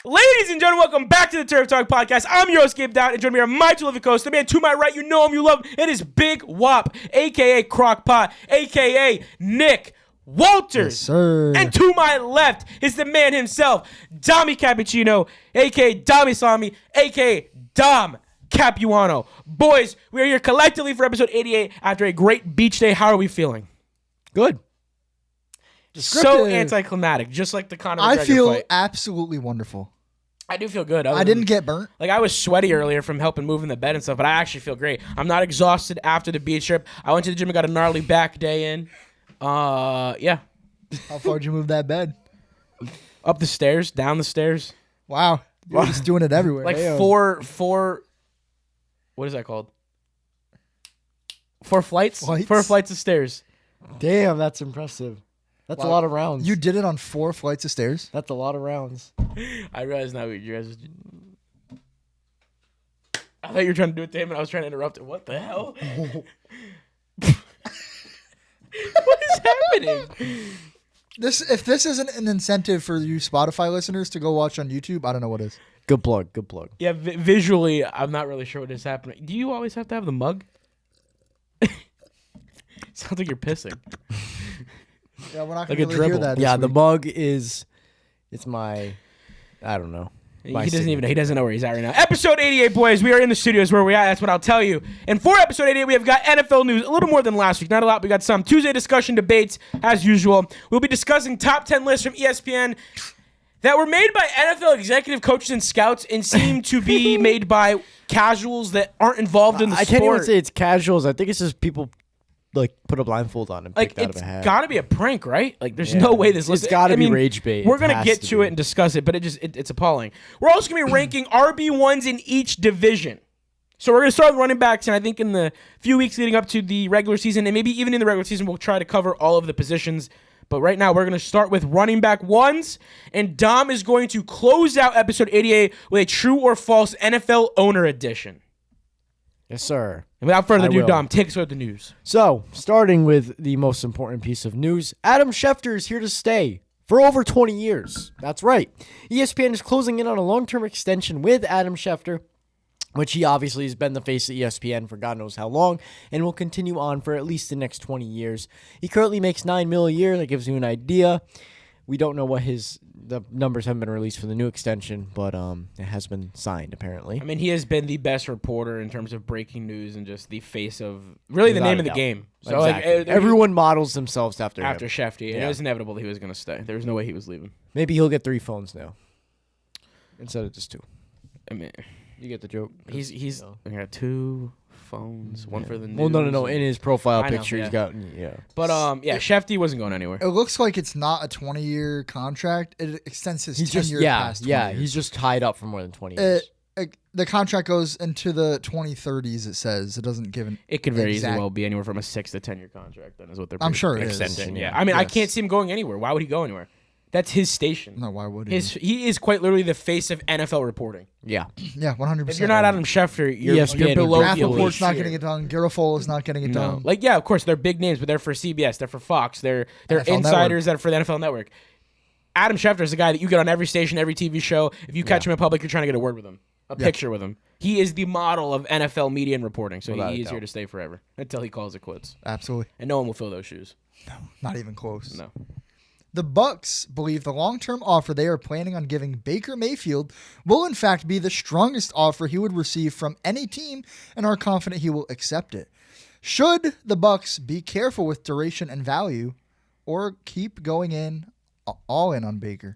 Ladies and gentlemen, welcome back to the Turf Talk Podcast. I'm your host, Gabe Down, and joining me are my two lovely co-hosts. The man to my right, you know him, you love him. It is Big Wop, a.k.a. Crockpot, a.k.a. Nick Walters. Yes, sir. And to my left is the man himself, Dami Cappuccino, a.k.a. Dami Salami, a.k.a. Dom Capuano. Boys, we are here collectively for episode 88 after a great beach day. How are we feeling? Good. So anticlimactic, just like the Conor McGregor I feel fight. absolutely wonderful. I do feel good. I didn't get burnt. Like, I was sweaty earlier from helping move in the bed and stuff, but I actually feel great. I'm not exhausted after the beach trip. I went to the gym and got a gnarly back day in. Yeah. How far did you move that bed? Up the stairs, down the stairs. Wow. You're just doing it everywhere. Like Hey, four, what is that called? 4 flights? 4 flights of stairs. Damn, that's impressive. That's a lot of rounds. You did it on 4 flights of stairs? That's a lot of rounds. I realized now you guys. I thought you were trying to do it to him, and I was trying to interrupt it. What the hell? What is happening? If this isn't an incentive for you Spotify listeners to go watch on YouTube, I don't know what is. Good plug. Good plug. Yeah, visually, I'm not really sure what is happening. Do you always have to have the mug? Sounds like you're pissing. Yeah, we're not Like going a to really hear dribble. that. Yeah, this the week. mug is, it's my, I don't know. He doesn't even know. He doesn't know where he's at right now. Episode 88, boys. We are in the studios where we're at. That's what I'll tell you. And for episode 88, we have got NFL news. A little more than last week. Not a lot. We got some Tuesday discussion debates, as usual. We'll be discussing top 10 lists from ESPN that were made by NFL executive coaches and scouts and seem to be made by casuals that aren't involved in the I sport. can't even say it's casuals. I think it's just people like put a blindfold on and Like, picked out of it's a hat. got to be a prank, right? Like, there's no way this list. It's got to be rage bait. We're It going to has get to to be. it and discuss it, but it's appalling. We're also going to be ranking RB1s in each division. So we're going to start with running backs, and I think in the few weeks leading up to the regular season, and maybe even in the regular season, we'll try to cover all of the positions. But right now, we're going to start with running back ones, and Dom is going to close out episode 88 with a true or false NFL owner edition. Yes, sir. And without further I ado, will. Dom, take us with the news. So, starting with the most important piece of news, Adam Schefter is here to stay for over 20 years. That's right. ESPN is closing in on a long-term extension with Adam Schefter, which he obviously has been the face of ESPN for God knows how long, and will continue on for at least the next 20 years. He currently makes $9 million a year. That gives you an idea. We don't know what the numbers haven't been released for the new extension, but it has been signed apparently. I mean, he has been the best reporter in terms of breaking news and just the face of really the Without name a of the doubt. game. So Exactly. like Everyone models themselves after him. Shefty, and it was inevitable that he was going to stay. There was no way he was leaving. Maybe he'll get 3 phones now instead of just 2. I mean, You get the joke. he's I got 2 phones, one for the news. Well, no. In his profile I know, picture, yeah. he's got But Shefty wasn't going anywhere. It looks like it's not a 20-year contract. It extends his He's tenure just past 20 years. He's just tied up for more than 20 years. The contract goes into the 2030s, it says. It doesn't give an It could very exact- easily well be anywhere from a 6 to 10 year contract. Then is what they're. I'm sure it is. extending. Yeah, Yeah. I mean, I Yes. can't see him going anywhere. Why would he go anywhere? That's his station. No, why would he? He is quite literally the face of NFL reporting. Yeah. Yeah, 100%. If you're not Adam Schefter, you're ESPN below Graph the Report's not elite. getting it done. Garofolo's not getting it No. done. Like, yeah, of course, they're big names, but they're for CBS, they're for Fox, they're NFL insiders that are for the NFL Network. Adam Schefter is the guy that you get on every station, every TV show. If you catch him in public, you're trying to get a word with him, a picture with him. He is the model of NFL media and reporting, so Without he a is here doubt. to stay forever until he calls it quits. Absolutely. And no one will fill those shoes. Not even close. No. The Bucs believe the long-term offer they are planning on giving Baker Mayfield will in fact be the strongest offer he would receive from any team and are confident he will accept it. Should the Bucs be careful with duration and value or keep going in all in on Baker?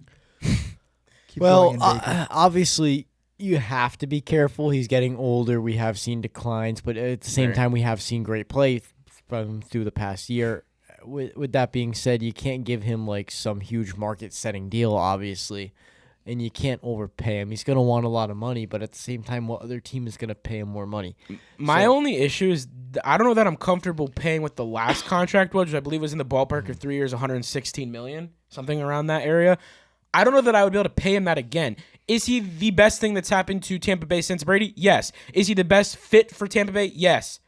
Keep going in, Baker. Obviously, you have to be careful. He's getting older. We have seen declines, but at the same time, we have seen great play from through the past year. With that being said, you can't give him like some huge market-setting deal, obviously, and you can't overpay him. He's going to want a lot of money, but at the same time, what other team is going to pay him more money? My only issue is I don't know that I'm comfortable paying what the last contract was, which I believe was in the ballpark of 3 years, $116 million, something around that area. I don't know that I would be able to pay him that again. Is he the best thing that's happened to Tampa Bay since Brady? Yes. Is he the best fit for Tampa Bay? Yes.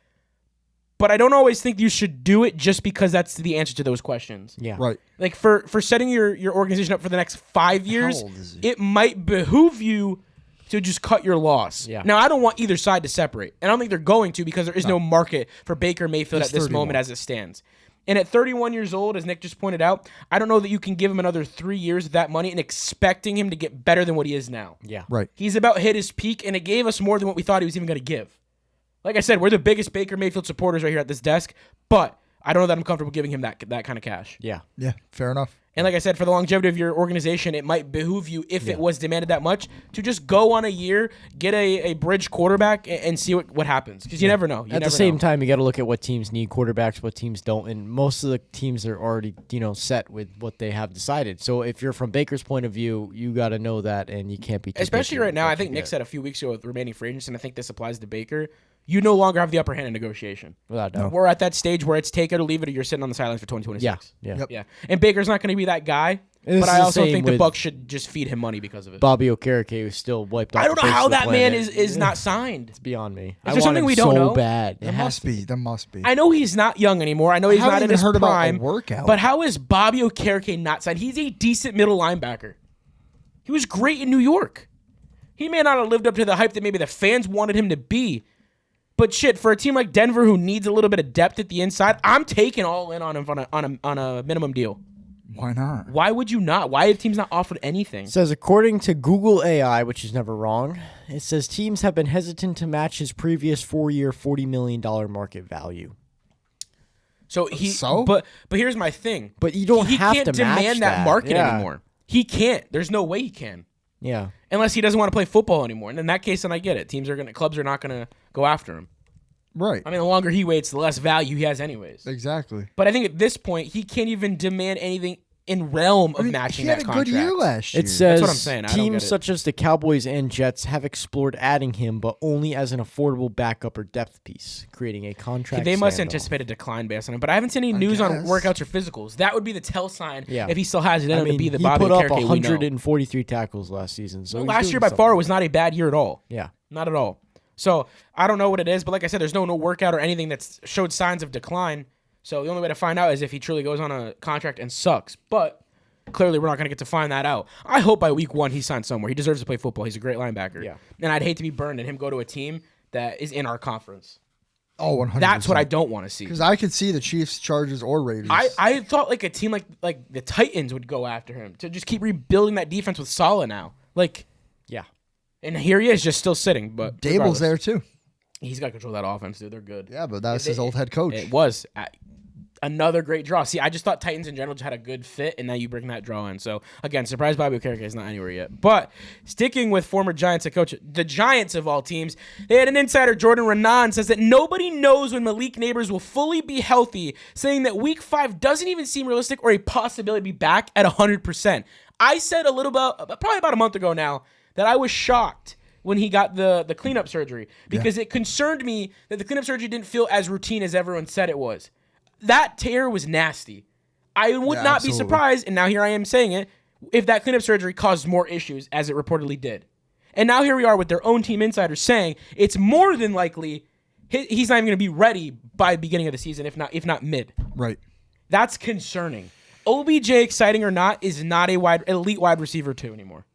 but I don't always think you should do it just because that's the answer to those questions. Yeah. Right. Like for setting your organization up for the next 5 years, old is he? it might behoove you to just cut your loss. Yeah. Now, I don't want either side to separate. And I don't think they're going to because there is no market for Baker Mayfield He's at this 31. moment as it stands. And at 31 years old, as Nick just pointed out, I don't know that you can give him another 3 years of that money and expecting him to get better than what he is now. Yeah. Right. He's about hit his peak, and it gave us more than what we thought he was even going to give. Like I said, we're the biggest Baker Mayfield supporters right here at this desk, but I don't know that I'm comfortable giving him that kind of cash. Yeah. Yeah. Fair enough. And like I said, for the longevity of your organization, it might behoove you, if it was demanded that much, to just go on a year, get a bridge quarterback, and see what happens. Because you never know. At the same time, you got to look at what teams need quarterbacks, what teams don't, and most of the teams are already, set with what they have decided. So if you're from Baker's point of view, you got to know that, and you can't be too especially picky right with now. what I think you Nick get. said a few weeks ago with remaining free agents, and I think this applies to Baker. You no longer have the upper hand in negotiation. Without a doubt. We're at that stage where it's take it or leave it, or you're sitting on the sidelines for 2026. Yeah. Yep. Yeah. And Baker's not going to be that guy, And but this I is the also same think the with Bucs should just feed him money because of it. Bobby Okereke was still wiped off. I don't the know face how of the that man planet. is not signed. It's beyond me. Is I there want something him we don't so know? bad. There must be. There must be. I know he's not young anymore. I know he's haven't not in even his heard about a prime. workout. But how is Bobby Okereke not signed? He's a decent middle linebacker. He was great in New York. He may not have lived up to the hype that maybe the fans wanted him to be. But shit, for a team like Denver who needs a little bit of depth at the inside, I'm taking all in on him on a minimum deal. Why not? Why would you not? Why have teams not offered anything? It says, according to Google AI, which is never wrong, it says teams have been hesitant to match his previous 4-year, $40 million market value. So but here's my thing. But you don't he have can't to demand match that market Yeah. anymore. He can't. There's no way he can. Yeah. Unless he doesn't want to play football anymore. And in that case, then I get it. Clubs are not gonna go after him. Right. I mean, the longer he waits, the less value he has anyways. Exactly. But I think at this point, he can't even demand anything in realm of matching he had that a contract. good year last year. It says what I'm saying. I don't get teams it. such as the Cowboys and Jets have explored adding him, but only as an affordable backup or depth piece, creating a contract. They must standoff. anticipate a decline based on him. But I haven't seen any news on guess. workouts or physicals. That would be the tell sign Yeah. if he still has it in him to be the he Bobby put up Okereke we know. 143 tackles last season. So he's Last doing year by something. far was not a bad year at all. Yeah. Not at all. So I don't know what it is, but like I said, there's no workout or anything that's showed signs of decline. So the only way to find out is if he truly goes on a contract and sucks. But clearly we're not going to get to find that out. I hope by week 1 he signs somewhere. He deserves to play football. He's a great linebacker. Yeah. And I'd hate to be burned and him go to a team that is in our conference. Oh, 100%. That's what I don't want to see. Because I could see the Chiefs, Chargers, or Raiders. I thought like a team like the Titans would go after him to just keep rebuilding that defense with Saleh now. Like, Yeah. and here he is just still sitting. But Dable's regardless, there too. He's got to control that offense, dude. They're good. Yeah, but that's his old head coach. It was another great draw. See, I just thought Titans in general just had a good fit, and now you bring that draw in. So, again, surprised Bobby Okereke is not anywhere yet. But sticking with former Giants head coach, the Giants of all teams, they had an insider, Jordan Renan, says that nobody knows when Malik Neighbors will fully be healthy, saying that week 5 doesn't even seem realistic or a possibility to be back at 100%. I said probably about a month ago now, that I was shocked when he got the cleanup surgery because it concerned me that the cleanup surgery didn't feel as routine as everyone said it was. That tear was nasty. I would not be surprised, and now here I am saying it, if that cleanup surgery caused more issues as it reportedly did. And now here we are with their own team insiders saying it's more than likely he's not even going to be ready by the beginning of the season, if not mid. Right. That's concerning. OBJ, exciting or not, is not a elite wide receiver 2 anymore.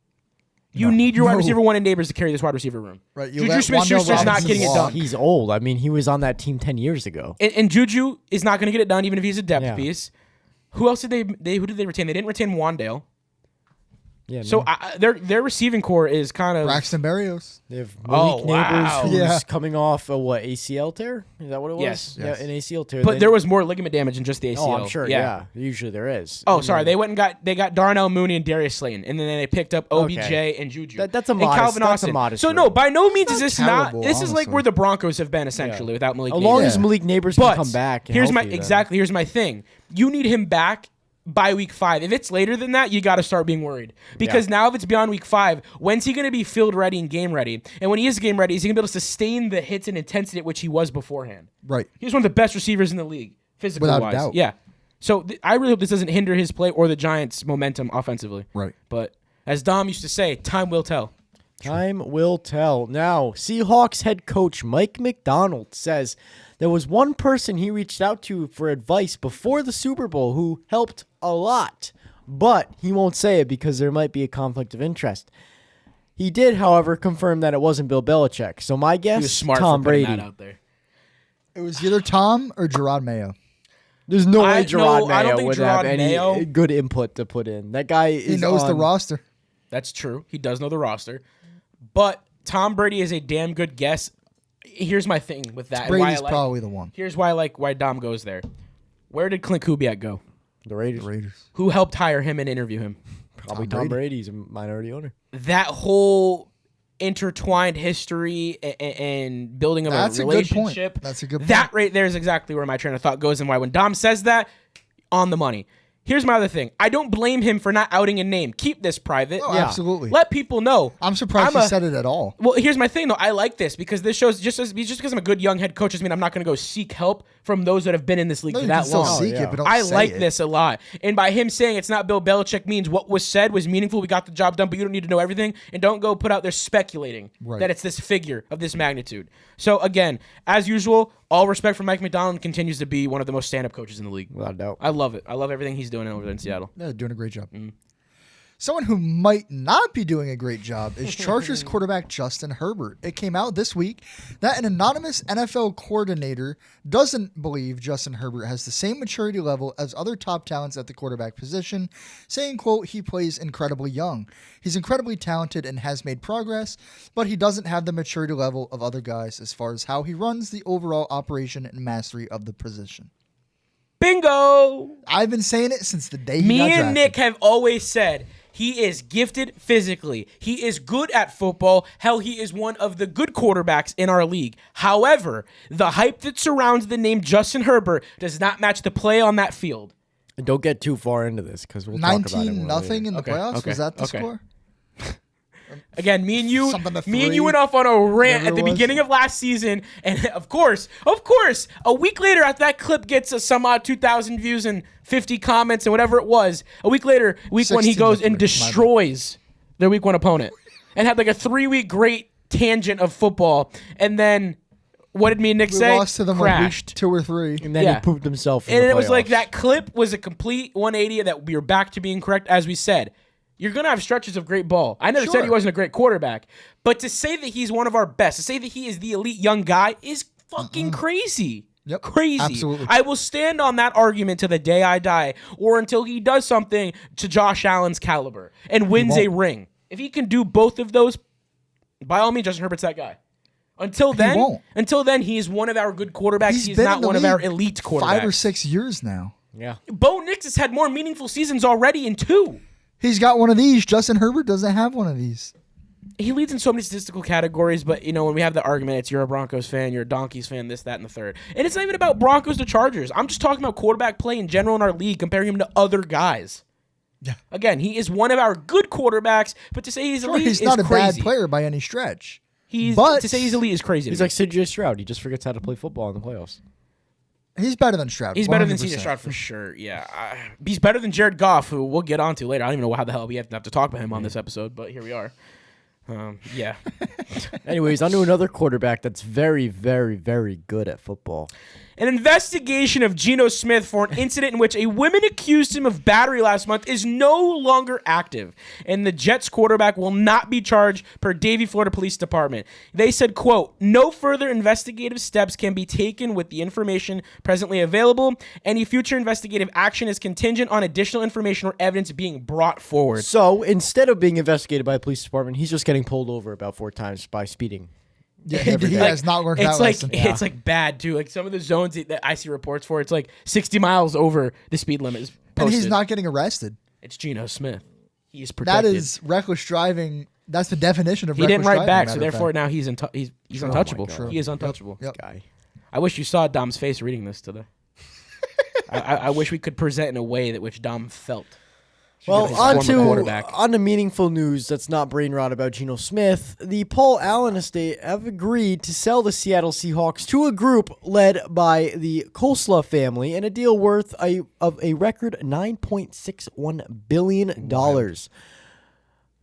You need your wide receiver 1 and Neighbors to carry this wide receiver room. Right. Juju Smith-Schuster's not getting it done. He's old. I mean, he was on that team 10 years ago. And Juju is not going to get it done, even if he's a depth Yeah. piece. Who else did who did they retain? They didn't retain Wandale. Yeah. So their receiving core is kind of Braxton Berrios. They have Malik wow. Neighbors, who's Yeah. coming off a ACL tear? Is that what it was? Yes. Yeah, an ACL tear. But there was more ligament damage than just the ACL. Oh, I'm sure. Yeah. Usually there is. Oh, And sorry. then- They got Darnell Mooney and Darius Slayton, and then they picked up OBJ and Juju. That's a and modest- Calvin that's a Austin. modest So move. no, by no means is this not. terrible, This is like honestly. where the Broncos have been essentially without Malik. As long Neighbors. as Malik Neighbors But can come back. And here's my healthy, then- exactly. Here's my thing. You need him back by week 5. If it's later than that, you got to start being worried because now if it's beyond week 5, when's he going to be field ready and game ready? And when he is game ready, is he going to be able to sustain the hits and intensity at which he was beforehand? Right. He's one of the best receivers in the league, physically Without a wise. doubt. Yeah. So I really hope this doesn't hinder his play or the Giants' momentum offensively. Right. But as Dom used to say, time will tell. Time will tell. Now, Seahawks head coach Mike McDonald says there was one person he reached out to for advice before the Super Bowl who helped a lot, but he won't say it because there might be a conflict of interest. He did, however, confirm that it wasn't Bill Belichick. So my guess, He was smart Tom for putting Brady. that out there. It was either Tom or Gerard Mayo. There's no way I Gerard don't Mayo think would Gerard have any Mayo- good input to put in. That guy He knows the roster. That's true. He does know the roster. But Tom Brady is a damn good guess. Here's my thing with that. and why I Brady's like- probably the one. Here's why I like why Dom goes there. Where did Clint Kubiak go? The Raiders. Raiders. Who helped hire him and interview him? Probably Tom Tom Brady. Brady. He's a minority owner. That whole intertwined history and building of That's a a good point. relationship. That's a good point. That right there is exactly where my train of thought goes and why when Dom says that, on the money. Here's my other thing. I don't blame him for not outing a name. Keep this private. Oh, Yeah. absolutely. Let people know. I'm surprised he said it at all. Well, here's my thing though. I like this because this shows just because I'm a good young head coach doesn't mean I'm not going to go seek help from those that have been in this league No, for you that can still long. seek yeah. it, but don't I say like it. this a lot. And by him saying it's not Bill Belichick means what was said was meaningful. We got the job done, but you don't need to know everything. And don't go put out there speculating Right. that it's this figure of this magnitude. So again, as usual, all respect for Mike McDonald continues to be one of the most stand-up coaches in the league. Without a doubt. I love it. I love everything he's doing over there in Seattle. Yeah, doing a great job. Someone who might not be doing a great job is Chargers quarterback Justin Herbert. It came out this week that an anonymous NFL coordinator doesn't believe Justin Herbert has the same maturity level as other top talents at the quarterback position, saying, quote, he plays incredibly young. He's incredibly talented and has made progress, but he doesn't have the maturity level of other guys as far as how he runs the overall operation and mastery of the position. Bingo! I've been saying it since the day he Me got and drafted. Nick have always said he is gifted physically. He is good at football. Hell, he is one of the good quarterbacks in our league. However, the hype that surrounds the name Justin Herbert does not match the play on that field. And don't get too far into this because we'll talk about it more 19-0 later. in the Okay, playoffs. okay, Was that the okay. score? Again, me and you Something to me and you three. went off on a rant Whatever at the it was. beginning of last season, and of course, a week later after that clip gets some odd 2,000 views and 50 comments and whatever it was, a week later, week one, he 16 goes to and 3, destroys their week one opponent and had like a 3-week great tangent of football, and then what did me and Nick We say? lost to them like week Crashed. 2 or 3. And then Yeah. he pooped himself in And the it was like playoffs. that clip was a complete 180 that we were back to being correct, as we said. You're going to have stretches of great ball. I never said Sure. he wasn't a great quarterback. But to say that he's one of our best, to say that he is the elite young guy is fucking crazy. Yep, Crazy. absolutely. I will stand on that argument to the day I die or until he does something to Josh Allen's caliber and wins a ring. If he can do both of those, by all means, Justin Herbert's that guy. Until then, he is one of our good quarterbacks. He's been not in the one of our league elite quarterbacks. 5 or 6 years now. Yeah. Bo Nix has had more meaningful seasons already in 2. He's got one of these. Justin Herbert doesn't have one of these. He leads in so many statistical categories, but when we have the argument, it's you're a Broncos fan, you're a Donkeys fan, this, that, and the third. And it's not even about Broncos to Chargers. I'm just talking about quarterback play in general in our league, comparing him to other guys. Yeah. Again, he is one of our good quarterbacks, but to say he's Sure, elite he's is not a crazy. bad player by any stretch. To say he's elite is crazy. He's to me. like CJ Stroud. He just forgets how to play football in the playoffs. He's better than Stroud. He's better than 100%. CJ Stroud for sure. Yeah, he's better than Jared Goff, who we'll get onto later. I don't even know how the hell we have to talk about him on this episode, but here we are. Yeah. Anyways, on to another quarterback that's very, very, very good at football. An investigation of Geno Smith for an incident in which a woman accused him of battery last month is no longer active, and the Jets quarterback will not be charged per Davie, Florida Police Department. They said, quote, no further investigative steps can be taken with the information presently available. Any future investigative action is contingent on additional information or evidence being brought forward. So instead of being investigated by the police department, he's just getting pulled over about 4 times by speeding. Yeah, he has not learned that lesson. It's like bad too. Like some of the zones that I see reports for, it's like 60 miles over the speed limit is posted. And he's not getting arrested. It's Geno Smith. He's protected. That is reckless driving. That's the definition of He reckless didn't write driving, back, matter so of therefore fact. now he's untouchable. God. He is untouchable. Yep. Guy. I wish you saw Dom's face reading this today. I wish we could present in a way that which Dom felt. Well, His on former to quarterback. meaningful news that's not brain rot about Geno Smith. The Paul Allen estate have agreed to sell the Seattle Seahawks to a group led by the Coleslaw family in a deal worth of a record $9.61 billion.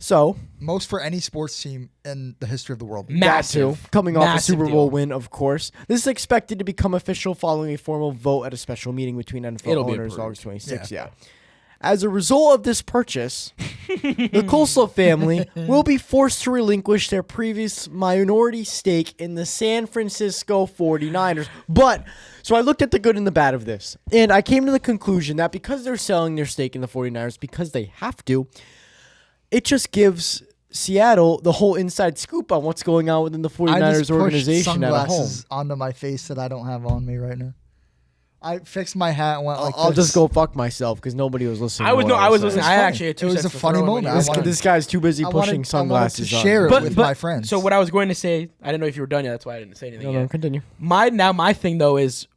So, Most for any sports team in the history of the world. Massive. coming off a Massive Super Bowl deal. win, of course. This is expected to become official following a formal vote at a special meeting between NFL It'll be owners approved. August 26th. Yeah. As a result of this purchase, the Coastal family will be forced to relinquish their previous minority stake in the San Francisco 49ers. But, so I looked at the good and the bad of this, and I came to the conclusion that because they're selling their stake in the 49ers, because they have to, it just gives Seattle the whole inside scoop on what's going on within the 49ers I just pushed organization at home. sunglasses onto my face that I don't have on me right now. I fixed my hat and went like I'll this. just go fuck myself because nobody was listening. I was to what I was said. listening. was I funny. actually had two It was cents a to funny throw in when moment. you I were This, wanted- done. this guy's too busy I wanted- pushing I sunglasses wanted to on. share it But- with but- my friends. So what I was going to say, I didn't know if you were done yet. That's why I didn't say anything No, yet. continue. My thing though is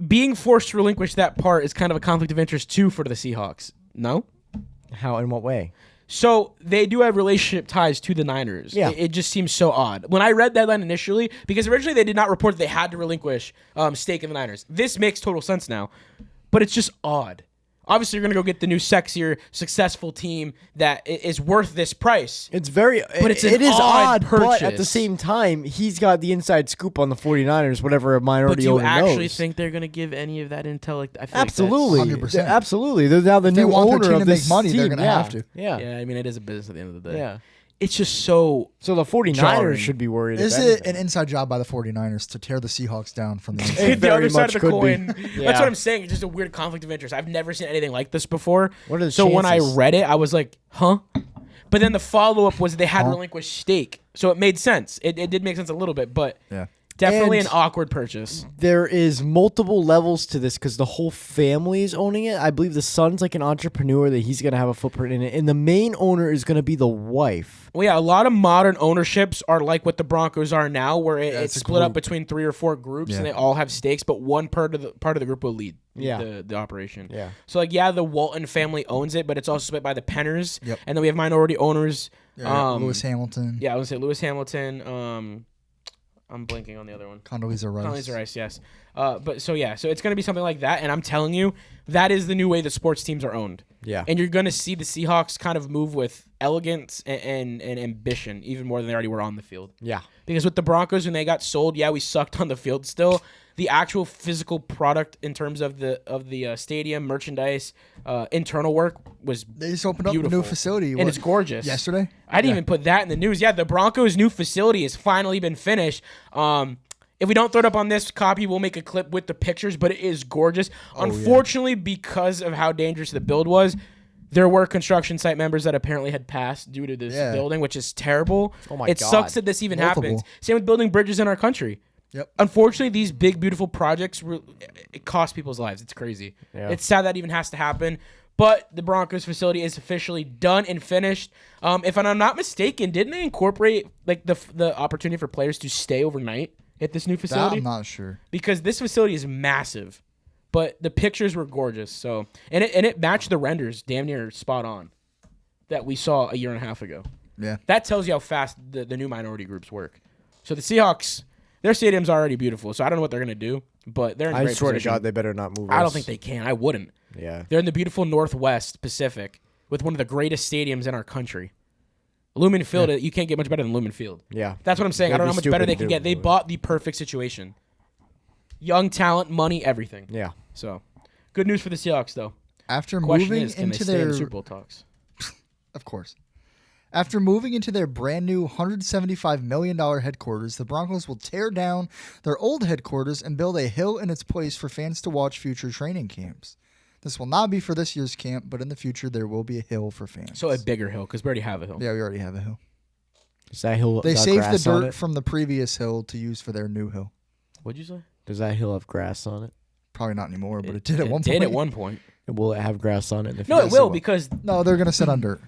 being forced to relinquish that part is kind of a conflict of interest too for the Seahawks. No. How? In what way? So they do have relationship ties to the Niners. Yeah. It just seems so odd. When I read that line initially, because originally they did not report that they had to relinquish stake in the Niners. This makes total sense now, but it's just odd. Obviously, you're going to go get the new, sexier, successful team that is worth this price. It's very, But it's it an is odd odd, but at the purchase. same time, he's got the inside scoop on the 49ers, whatever a But minority do you owner actually knows. think they're going to give any of that intel? Like, I feel Absolutely, 100%. absolutely. They're now the they new want their owner team of to this make money, they're team. gonna Yeah. have to. Yeah. Like that. Yeah, I mean, it is a business at the end of the day. Yeah. It's just so. So the 49ers Jarring. should be worried. Is if it anything. an inside job by the 49ers to tear the Seahawks down from the inside? It the very other side much of the could be. coin. Yeah. That's what I'm saying. It's just a weird conflict of interest. I've never seen anything like this before. What are the so when I chances? read it, I was like, huh? But then the follow up was they had Huh? relinquished stake. So it made sense. It did make sense a little bit, but Yeah. definitely And- an awkward purchase. There is multiple levels to this because the whole family is owning it. I believe the son's like an entrepreneur that he's going to have a footprint in it. And the main owner is going to be the wife. Well, yeah, a lot of modern ownerships are like what the Broncos are now, where it's it's a split up group. between 3 or 4 groups, Yeah. and they all have stakes, but one part of the group will lead Yeah. the operation. Yeah. So like, yeah, the Walton family owns it, but it's also split by the Penners, Yep. and then we have minority owners. Lewis Hamilton, Yeah, I would say Lewis Hamilton. I'm blanking on the other one. Condoleezza Rice. Condoleezza Rice, yes. But so yeah, so it's gonna be something like that, and I'm telling you, that is the new way that sports teams are owned. Yeah. And you're gonna see the Seahawks kind of move with elegance and ambition even more than they already were on the field. Yeah. Because with the Broncos, when they got sold, yeah, we sucked on the field still. The actual physical product in terms of the stadium, merchandise, internal work was They just opened up a beautiful. new facility. And it's gorgeous. Yesterday? I didn't even put that in the news. Yeah, the Broncos' new facility has finally been finished. If we don't throw it up on this copy, we'll make a clip with the pictures, but it is gorgeous. Unfortunately, because of how dangerous the build was, there were construction site members that apparently had passed due to this building, which is terrible. Oh my It God. sucks that this even Multiple. happens. Same with building bridges in our country. Yep. Unfortunately, these big, beautiful projects, it cost people's lives. It's crazy. Yeah. It's sad that even has to happen. But the Broncos facility is officially done and finished. If I'm not mistaken, didn't they incorporate like the opportunity for players to stay overnight at this new That facility? I'm not sure. Because this facility is massive, but the pictures were gorgeous. So and it matched the renders damn near spot on that we saw a year and a half ago. Yeah. That tells you how fast the new minority groups work. So the Seahawks, their stadium's already beautiful. So I don't know what they're gonna do, but they're in I great swear to position. God, they better not move I don't us. think they can. I wouldn't. Yeah. They're in the beautiful Northwest Pacific with one of the greatest stadiums in our country. Lumen Field, you can't get much better than Lumen Field. Yeah. That's what I'm saying. I They'd don't know be how much better stupid they to can do get. They it. bought the perfect situation. Young talent, money, everything. Yeah. So, good news for the Seahawks, though. After Question moving is, can they into stay in their the Super Bowl talks? Of course. After moving into their brand new $175 million headquarters, the Broncos will tear down their old headquarters and build a hill in its place for fans to watch future training camps. This will not be for this year's camp, but in the future there will be a hill for fans. So a bigger hill, because we already have a hill. Yeah, we already have a hill. Does that hill They got saved the grass on dirt it? from the previous hill to use for their new hill. What'd you say? Does that hill have grass on it? Probably not anymore, but it did at one Did point. at one point. And will it have grass on it in the No, future? it will, because No, they're gonna sit on dirt.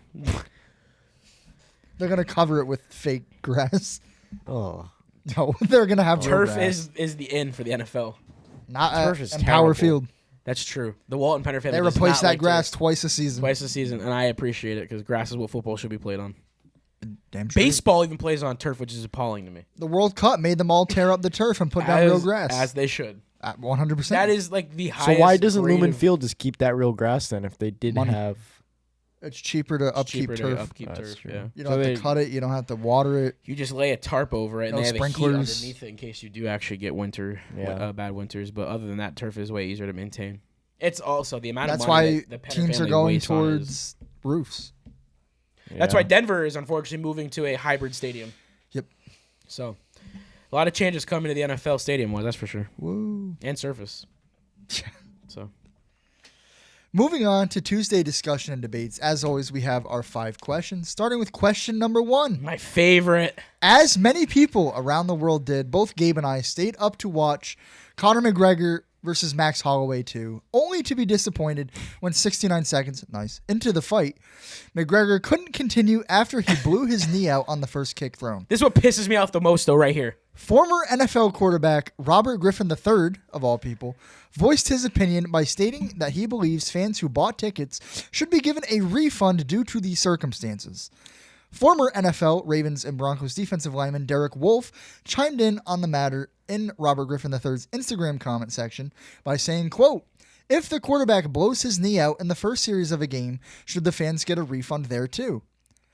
They're gonna cover it with fake grass. Oh. No, they're gonna have real turf grass. is the in for the NFL. Not turf is and Power terrible. Field. That's true. The Walton Penner family They does replace not that like grass turf twice a season. twice a season, and I appreciate it because grass is what football should be played on. Damn true. Baseball even plays on turf, which is appalling to me. The World Cup made them all tear up the turf and put down real grass. As they should. At 100%. That is like the So highest. why doesn't grade Lumen of- Field just keep that real grass then if they did Money. have... It's cheaper to upkeep turf. That's true. Yeah. You don't have to cut it. You don't have to water it. You just lay a tarp over it, and No they have a heat sprinklers. underneath it in case you do actually get bad winters. But other than that, turf is way easier to maintain. It's also the amount That's of money why that the Penner teams are family going wastes on it towards roofs. That's why Denver is unfortunately moving to a hybrid stadium. Yep. So, a lot of changes coming to the NFL stadium-wise, that's for sure. Woo. And surface. So, Moving on to Tuesday discussion and debates. As always, we have our 5 questions, starting with question number 1. my favorite. As many people around the world did, both Gabe and I stayed up to watch Conor McGregor versus Max Holloway 2, only to be disappointed when 69 seconds, into the fight, McGregor couldn't continue after he blew his knee out on the first kick thrown. This is what pisses me off the most, though, right here. Former NFL quarterback Robert Griffin III, of all people, voiced his opinion by stating that he believes fans who bought tickets should be given a refund due to the circumstances. Former NFL, Ravens, and Broncos defensive lineman Derek Wolfe chimed in on the matter in Robert Griffin III's Instagram comment section by saying, quote, "If the quarterback blows his knee out in the first series of a game, should the fans get a refund there too?"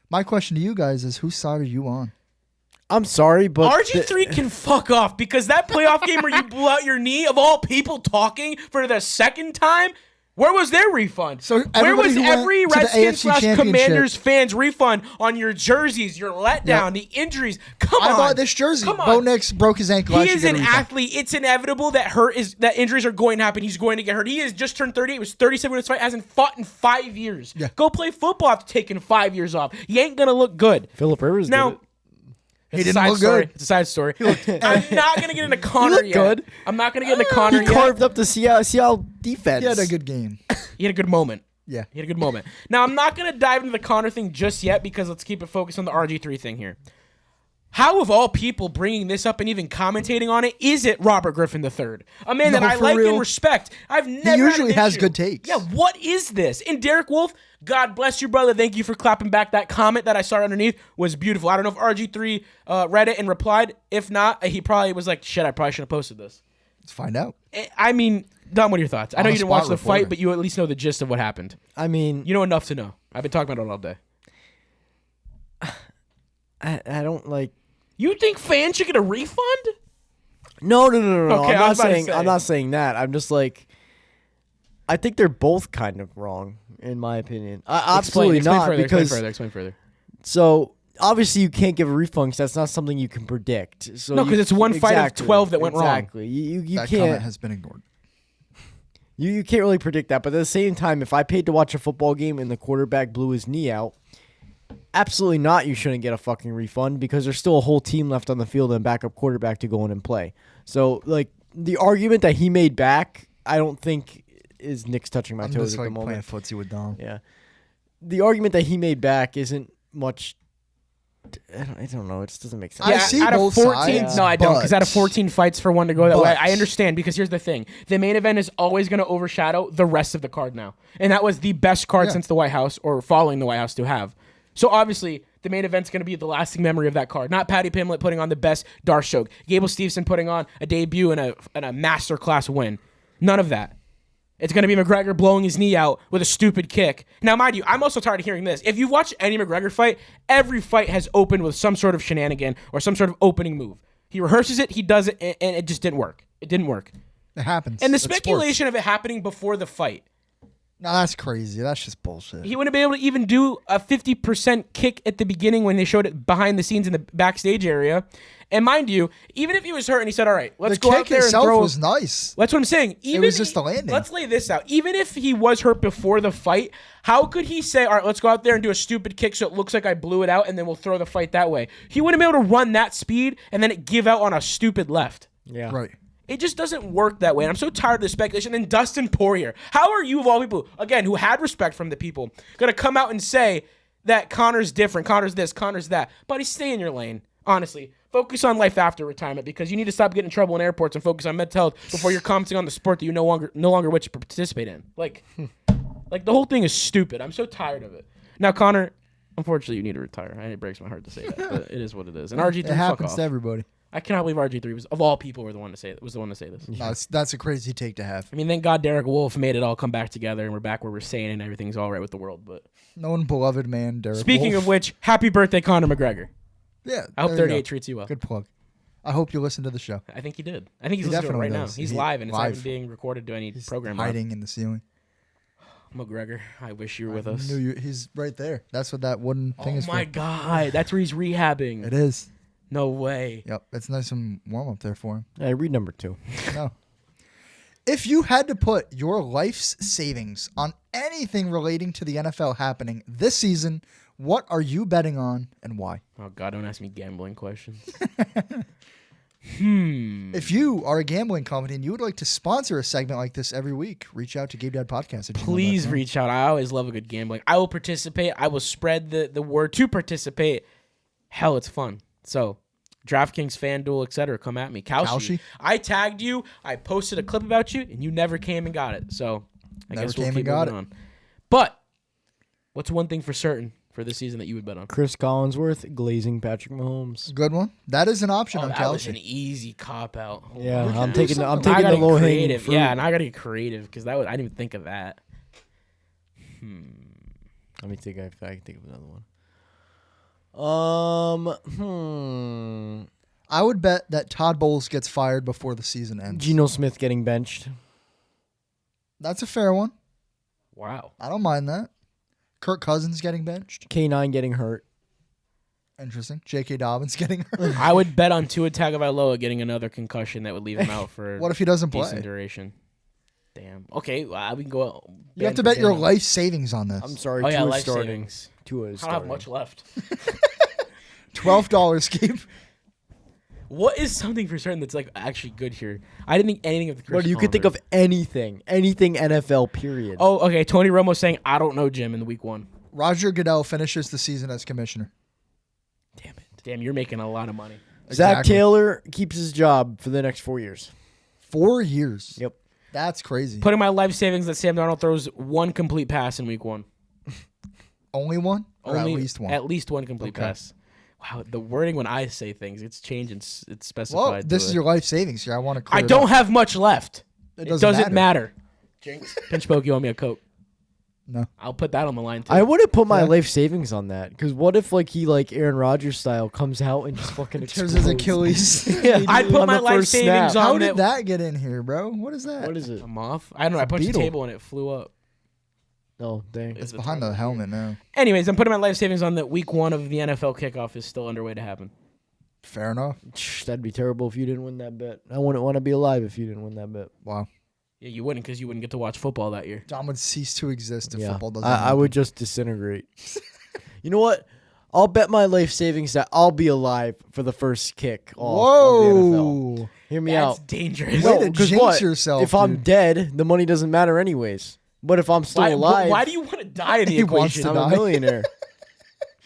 My question to you guys is, whose side are you on? I'm sorry, but RG3 can fuck off because that playoff game where you blew out your knee, of all people talking for the second time, where was their refund? So where was everybody who went every to the Redskins AFC / Commanders fans refund on your jerseys, your letdown, the injuries? Come on. I bought this jersey. Come on. Bo Nix broke his ankle. I He should is get an a refund. athlete. It's inevitable that injuries are going to happen. He's going to get hurt. He has just turned 38. He was 37 when his fight. Hasn't fought in 5 years. Yeah. Go play football after taking 5 years off. You ain't gonna look good. Philip Rivers Now, did it. He it's a didn't side look story. good. It's a side story. I'm not gonna get into Connor looked yet. good. I'm not gonna get into Connor He yet. carved up the Seattle defense. He had a good game. He had a good moment. Yeah. He had a good moment. Now, I'm not going to dive into the Connor thing just yet because let's keep it focused on the RG3 thing here. How, of all people, bringing this up and even commentating on it, is it Robert Griffin III? A man that I for like real. and respect. I've never He usually had an has issue. good takes. Yeah, what is this? And Derek Wolfe, God bless you, brother. Thank you for clapping back. That comment that I saw underneath was beautiful. I don't know if RG3 read it and replied. If not, he probably was like, shit, I probably should have posted this. Let's find out. I mean, Dom, what are your thoughts? I know On you the didn't watch spot the reporting. fight, but you at least know the gist of what happened. I mean, You know enough to know. I've been talking about it all day. I don't like. You think fans should get a refund? No. Okay, I'm was about to say. not saying that. I'm just like, I think they're both kind of wrong, in my opinion. Absolutely not. Explain further. So obviously you can't give a refund 'cause that's not something you can predict. So No, 'cause it's one fight of 12 that went wrong. Exactly. You That comment can't. has been ignored. You can't really predict that. But at the same time, if I paid to watch a football game and the quarterback blew his knee out, absolutely not. You shouldn't get a fucking refund because there's still a whole team left on the field and backup quarterback to go in and play. So, like, the argument that he made back, I don't think is Nick's touching my I'm toes just at the like playing moment. footsie with Dom. Yeah. The argument that he made back isn't much. I don't know. It just doesn't make sense. I Yeah, see out of both 14, sides, no, I don't, because out of but- 14 fights for one to go that way, but- I understand. Because here's the thing: the main event is always going to overshadow the rest of the card now, and that was the best card Yeah. since the White House or following the White House to have. So obviously, the main event's going to be the lasting memory of that card. Not Patty Pimlet putting on the best Darce choke, Gable Steveson putting on a debut and a masterclass win. None of that. It's going to be McGregor blowing his knee out with a stupid kick. Now, mind you, I'm also tired of hearing this. If you've watched any McGregor fight, every fight has opened with some sort of shenanigan or some sort of opening move. He rehearses it, he does it, and it just didn't work. It didn't work. It happens. And the It's speculation of it happening before the fight, No, that's crazy. That's just bullshit. he wouldn't be able to even do a 50% kick at the beginning when they showed it behind the scenes in the backstage area. And mind you, even if he was hurt and he said, all right, let's The go out kick there and itself throw... was nice. That's what I'm saying. Even was just the landing. Let's lay this out. Even if he was hurt before the fight, how could he say, all right, let's go out there and do a stupid kick so it looks like I blew it out and then we'll throw the fight that way? He wouldn't be able to run that speed and then it give out on a stupid left. Yeah. Right. It just doesn't work that way. And I'm so tired of the speculation. And Dustin Poirier, how are you, of all people, again, who had respect from the people, going to come out and say that Connor's different, Connor's this, Connor's that? Buddy, stay in your lane. Honestly, focus on life after retirement because you need to stop getting in trouble in airports and focus on mental health before you're commenting on the sport that you no longer wish to participate in. Like the whole thing is stupid. I'm so tired of it. Now, Connor, unfortunately, you need to retire. It breaks my heart to say that, but it is what it is. And RG3, It fuck happens off. to everybody. I cannot believe RG3 was of all people was the one to say this. No, that's a crazy take to have. I mean, thank God Derek Wolf made it all come back together, and we're back where we're saying and everything's all right with the world. But Known beloved man, Derek speaking Wolf. of which, happy birthday, Conor McGregor. Yeah, I hope there you 38 go. treats you well. Good plug. I hope you listen to the show. I think he did. I think he's He listening to it right definitely now. does. He's He- live, and it's not live. even being recorded to any He's program. hiding in the ceiling. McGregor, I wish you were with us. He's right there. That's what that wooden thing Oh is my for. God, that's where he's rehabbing. It is. No way. Yep, it's nice and warm up there for him. Hey, read number 2. No. If you had to put your life's savings on anything relating to the NFL happening this season, what are you betting on and why? Oh God, don't ask me gambling questions. If you are a gambling company and you would like to sponsor a segment like this every week, reach out to GabeDadPodcast. Please reach out. I always love a good gambling. I will participate. I will spread the word to participate. Hell, it's fun. So, DraftKings, FanDuel, etc. Come at me. Kalshi. I tagged you. I posted a clip about you, and you never came and got it. So, I Never guess we'll came keep and got moving on. But, what's one thing for certain for this season that you would bet on? Chris Collinsworth glazing Patrick Mahomes. Good one. That is an option on That was an Kalshi. easy cop out. Yeah, We can I'm do taking something. the I gotta low get hanging creative. fruit. Yeah, and I gotta get creative because I didn't even think of that. Let me think if I can think of another one. I would bet that Todd Bowles gets fired before the season ends. Geno Smith getting benched. That's a fair one. Wow. I don't mind that. Kirk Cousins getting benched. K9 getting hurt. Interesting. J.K. Dobbins getting hurt. I would bet on Tua Tagovailoa getting another concussion that would leave him out for What if he doesn't decent play? duration. Damn. Okay, well, we can go. You have to bet your life savings on this. I'm sorry, Oh yeah, Tua life starting. savings. Tua is I don't have starting. much left. $12, Gabe. What is something for certain that's like actually good here? I didn't think anything of the. Chris But you could think Collinsworth. of anything NFL. Period. Oh, okay. Tony Romo saying I don't know Jim in week 1. Roger Goodell finishes the season as commissioner. Damn it. Damn, you're making a lot of money. Zach Exactly. Taylor keeps his job for the next 4 years. 4 years. Yep. That's crazy. Putting my life savings that Sam Darnold throws one complete pass in week 1. Only one? Or Only at least one? At least one complete Okay. pass. Wow, the wording when I say things, it's changed and it's specified. Well, this to is it. your life savings here. I want to clear I it don't up. have much left. It It doesn't doesn't matter. matter. Jinx. Pinch poke, you owe me a Coke. No. I'll put that on the line too. I wouldn't put my Yeah. life savings on that because what if he Aaron Rodgers style comes out and just fucking Tears explodes. his Achilles. Yeah, I'd put on my the life first savings snap. on How did that. that get in here, bro? What is that? What is it? I'm off. I don't know. I punched the beetle. table and it flew up. Oh, dang. It's behind the helmet now. Anyways, I'm putting my life savings on that week 1 of the NFL kickoff is still underway to happen. Fair enough. That'd be terrible if you didn't win that bet. I wouldn't want to be alive if you didn't win that bet. Wow. Yeah, you wouldn't because you wouldn't get to watch football that year. John would cease to exist if Yeah, football doesn't I happen. would just disintegrate. You know what? I'll bet my life savings that I'll be alive for the first kick off of the NFL. Whoa. Hear me That's out. dangerous. Way to No, 'cause jinx what? yourself, If I'm dude. dead, the money doesn't matter anyways. But if I'm still alive, Why do you want to die in the He wants equation? to I'm die. a millionaire.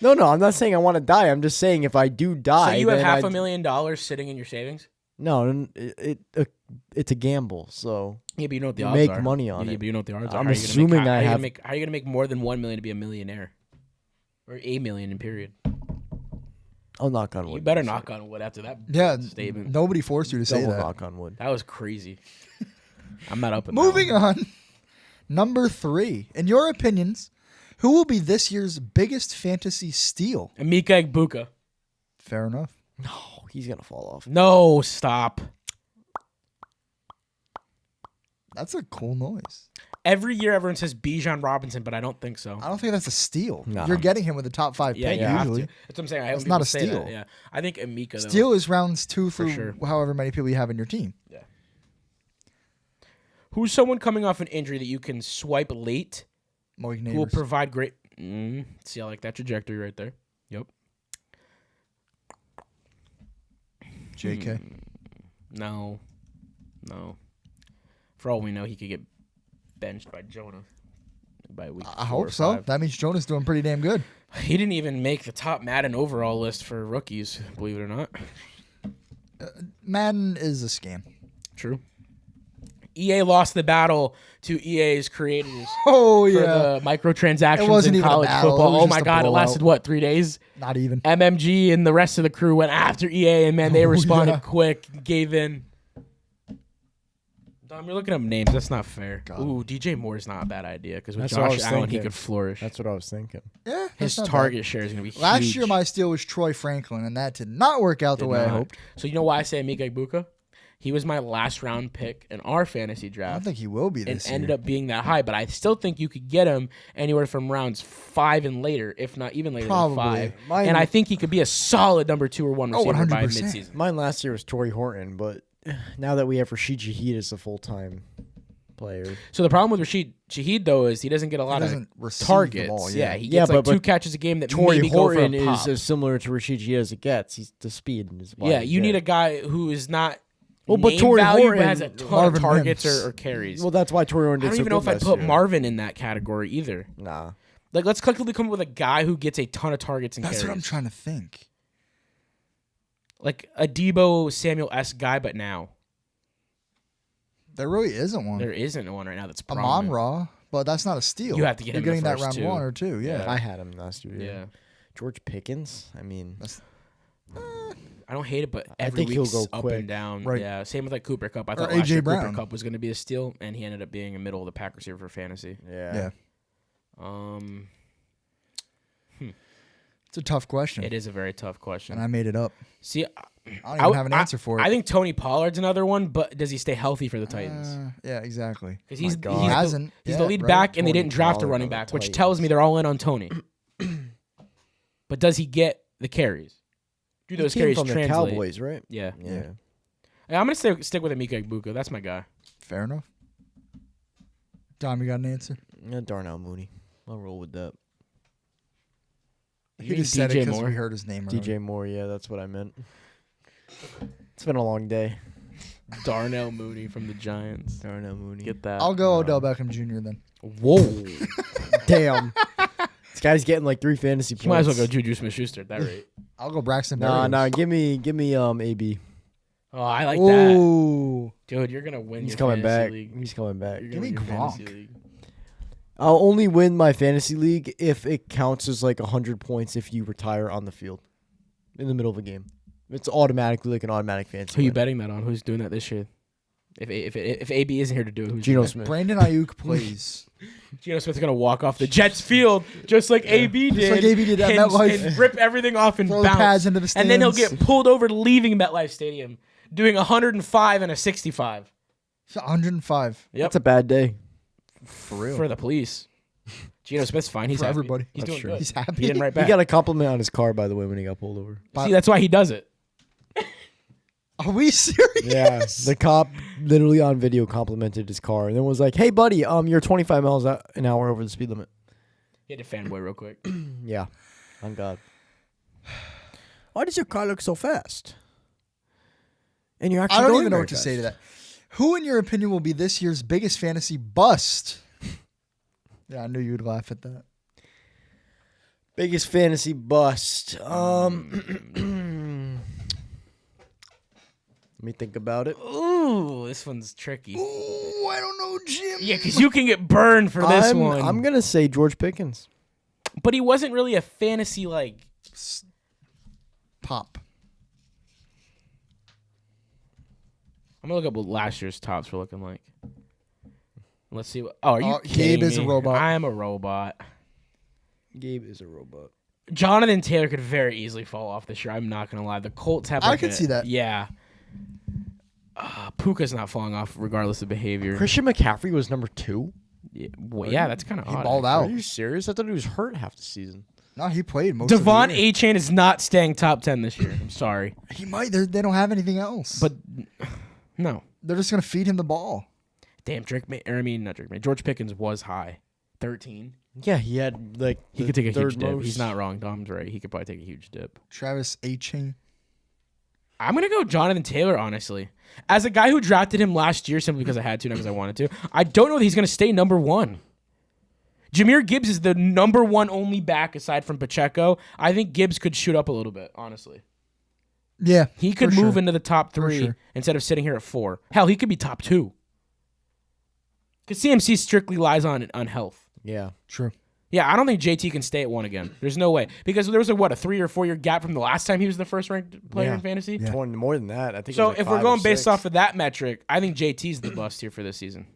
No, I'm not saying I want to die. I'm just saying if I do So die, you have then $500,000 sitting in your savings? No, it's a gamble. So Yeah, but you know what the You odds make are. money on Yeah, it. but you know what the odds are. I'm How are you gonna assuming make, I how are you have- gonna make, how are you going to make more than $1 million to be a millionaire? Or $1 million in period? I'll knock on wood. You better knock on wood after that Yeah, statement. nobody forced you to say Double that. knock on wood. That was crazy. I'm not up at Moving on. Number 3. In your opinions, who will be this year's biggest fantasy steal? Emeka Egbuka. Fair enough. No, he's gonna fall off. No, stop. That's a cool noise. Every year everyone says Bijan Robinson, but I don't think so. I don't think that's a steal. Nah. You're getting him with a top 5 Yeah, pick you have usually. to. That's what I'm saying. I hate It's when not people a say that. steal. Yeah, I think Emeka though. Steal is rounds 2 For through sure. however many people you have in your team. Yeah. Who's someone coming off an injury that you can swipe late Malik who will Neighbors. provide great? See, I like that trajectory right there. Yep. JK. No. For all we know, he could get benched by Jonah by week. I 4 hope or so. 5. That means Jonah's doing pretty damn good. He didn't even make the top Madden overall list for rookies, believe it or not. Madden is a scam. True. EA lost the battle to EA's creators Oh for yeah. the microtransactions It wasn't in even a college battle. It football. was Oh just my a God, it blowout. lasted, what, 3 days? Not even. MMG and the rest of the crew went after EA, and man, they responded yeah. quick, gave in. Dom, you're looking up names. That's not fair. God. Ooh, DJ Moore's not a bad idea because with That's what I Josh was Allen, he thinking. could flourish. That's what I was thinking. Yeah. His that's not target share is going to be bad. Last huge. year, my steal was Troy Franklin, and that did not work out the Did way I not. hoped. So you know why I say Mika Ibuka? He was my last round pick in our fantasy I don't draft. think he will be And this year. ended up being that high, but I still think you could get him anywhere from rounds 5 and later, if not even later Probably. than 5. Mine- And I think he could be a solid number 2 or 1 Oh, receiver by 100%. midseason. Mine last year was Torrey Horton, but now that we have Rashid Shaheed as a full-time player. So the problem with Rashid Shaheed though is he doesn't get a lot of doesn't receive the targets. ball, yeah. yeah. He Yeah, gets like but 2 catches a game that Torrey maybe go for Horton a pop. is as similar to Rashid Shaheed as it gets. He's the speed in his body. Yeah, you need a guy who is not Well, but name Torrey value, Horton- but has a ton Marvin of targets Mims. or carries. Well, that's why Torrey Horton I did don't so even know good if I'd last put year. Marvin in that category either. Nah. Like, let's quickly come up with a guy who gets a ton of targets and That's carries. what I'm trying to think. Like a Debo Samuel-esque guy, but now. There really isn't one. There isn't one right now that's Amon prominent. Ra, but that's not a steal. You have to get You're him in the getting that first round two. 1 or 2. Yeah. I had him last year. Yeah. George Pickens. I mean, I don't hate it, but I every think he'll week's go up quick. and down. Right. Yeah, same with like Cooper Kupp. I thought Or last year A.J. Brown. Cooper Kupp was going to be a steal, and he ended up being a middle of the pack receiver for fantasy. yeah. It's a tough question. It is a very tough question. And I made it up. See, I don't even have an answer for it. I think Tony Pollard's another one, but does he stay healthy for the Titans? Yeah, exactly. Because he's God. He hasn't. he's yet, the lead right? back, and they Tony didn't draft a Pollard running on the back, which Titans. tells me they're all in on Tony. But does he get the carries? Do those He came carries from the translate? Cowboys, right? Yeah. Yeah. I'm going to stick with Emeka Egbuka. That's my guy. Fair enough. Dom, you got an answer? Yeah, Darnell Mooney. I'll roll with that. He just said it DJ because Moore? we heard his name. DJ Moore, yeah, that's what I meant. It's been a long day. Darnell Mooney from the Giants. Darnell Mooney. Get that. I'll go Odell Beckham Jr. then. Whoa. Damn. This guy's getting like 3 fantasy points. You might as well go Juju Smith-Schuster at that rate. I'll go Braxton Nah, Berrios. nah. Give me AB. Oh, I like that. Ooh. Dude, you're going to win He's your coming fantasy back. league. He's coming back. You're Give gonna me win your fantasy Gronk. league. I'll only win my fantasy league if it counts as like 100 points if you retire on the field in the middle of a game. It's automatically like an automatic fantasy. Who you win. betting that on? Who's doing that this year? If AB isn't here to do it, who's Geno doing it? Smith. Brandon Ayuk plays. Geno Smith's gonna walk off the Jets field just like AB did, Just like AB did at and, MetLife. and rip everything off and Throw the bounce. pads into the And then he'll stands. get pulled over leaving MetLife Stadium, doing 105 and a 65. It's 105 Yep, That's a bad day. for real. for the police. Geno Smith's fine. He's For happy. everybody. He's That's doing true. good. He's happy. He didn't write He back. got a compliment on his car, by the way, when he got pulled over. See, that's why he does it. Are we serious? Yeah, the cop literally on video complimented his car and then was like, "Hey, buddy, you're 25 miles an hour over the speed limit." He had to fanboy real quick. Yeah, on God. Why does your car look so fast? And you're actually I don't going even know very what to fast. say to that. Who, in your opinion, will be this year's biggest fantasy bust? Yeah, I knew you would laugh at that. Biggest fantasy bust. Let me think about it. Ooh, this one's tricky. Ooh, I don't know, Jim. Yeah, because you can get burned for this one. I'm gonna say George Pickens. But he wasn't really a fantasy like. Pop. I'm gonna look up what last year's tops were looking like. Let's see. What, oh, are you Oh, kidding Gabe is a me? robot. I am a robot. Gabe is a robot. Jonathan Taylor could very easily fall off this year. I'm not gonna lie. The Colts have. I Like could see that. Yeah. Puka's not falling off regardless of behavior. Christian McCaffrey was number 2. Yeah, well, yeah, that's kind of He odd. balled Are out. you serious? I thought he was hurt half the season. No, he played most of Devon the year. Achane is not staying top 10 this year. I'm sorry, He might. They don't have anything else. but no. they're just going to feed him the ball. Damn, not Drake May. George Pickens was high, 13. Yeah, he had like He the could take a huge third dip. most. He's not wrong. Dom's right. He could probably take a huge dip. Travis Etienne. I'm going to go Jonathan Taylor, honestly. As a guy who drafted him last year simply because I had to, not because I wanted to, I don't know that he's going to stay number 1. Jameer Gibbs is the number 1 only back aside from Pacheco. I think Gibbs could shoot up a little bit, honestly. Yeah, He could for move sure. into the top 3 sure. instead of sitting here at 4. Hell, he could be top 2. Because CMC strictly lies on health. Yeah. True. Yeah, I don't think JT can stay at 1 again. There's no way. Because there was a 3 or 4 year gap from the last time he was the first ranked player in fantasy. Yeah. More than that. I think. So it was like if we're 5 or going based 6. off of that metric, I think JT's the bust here for this season.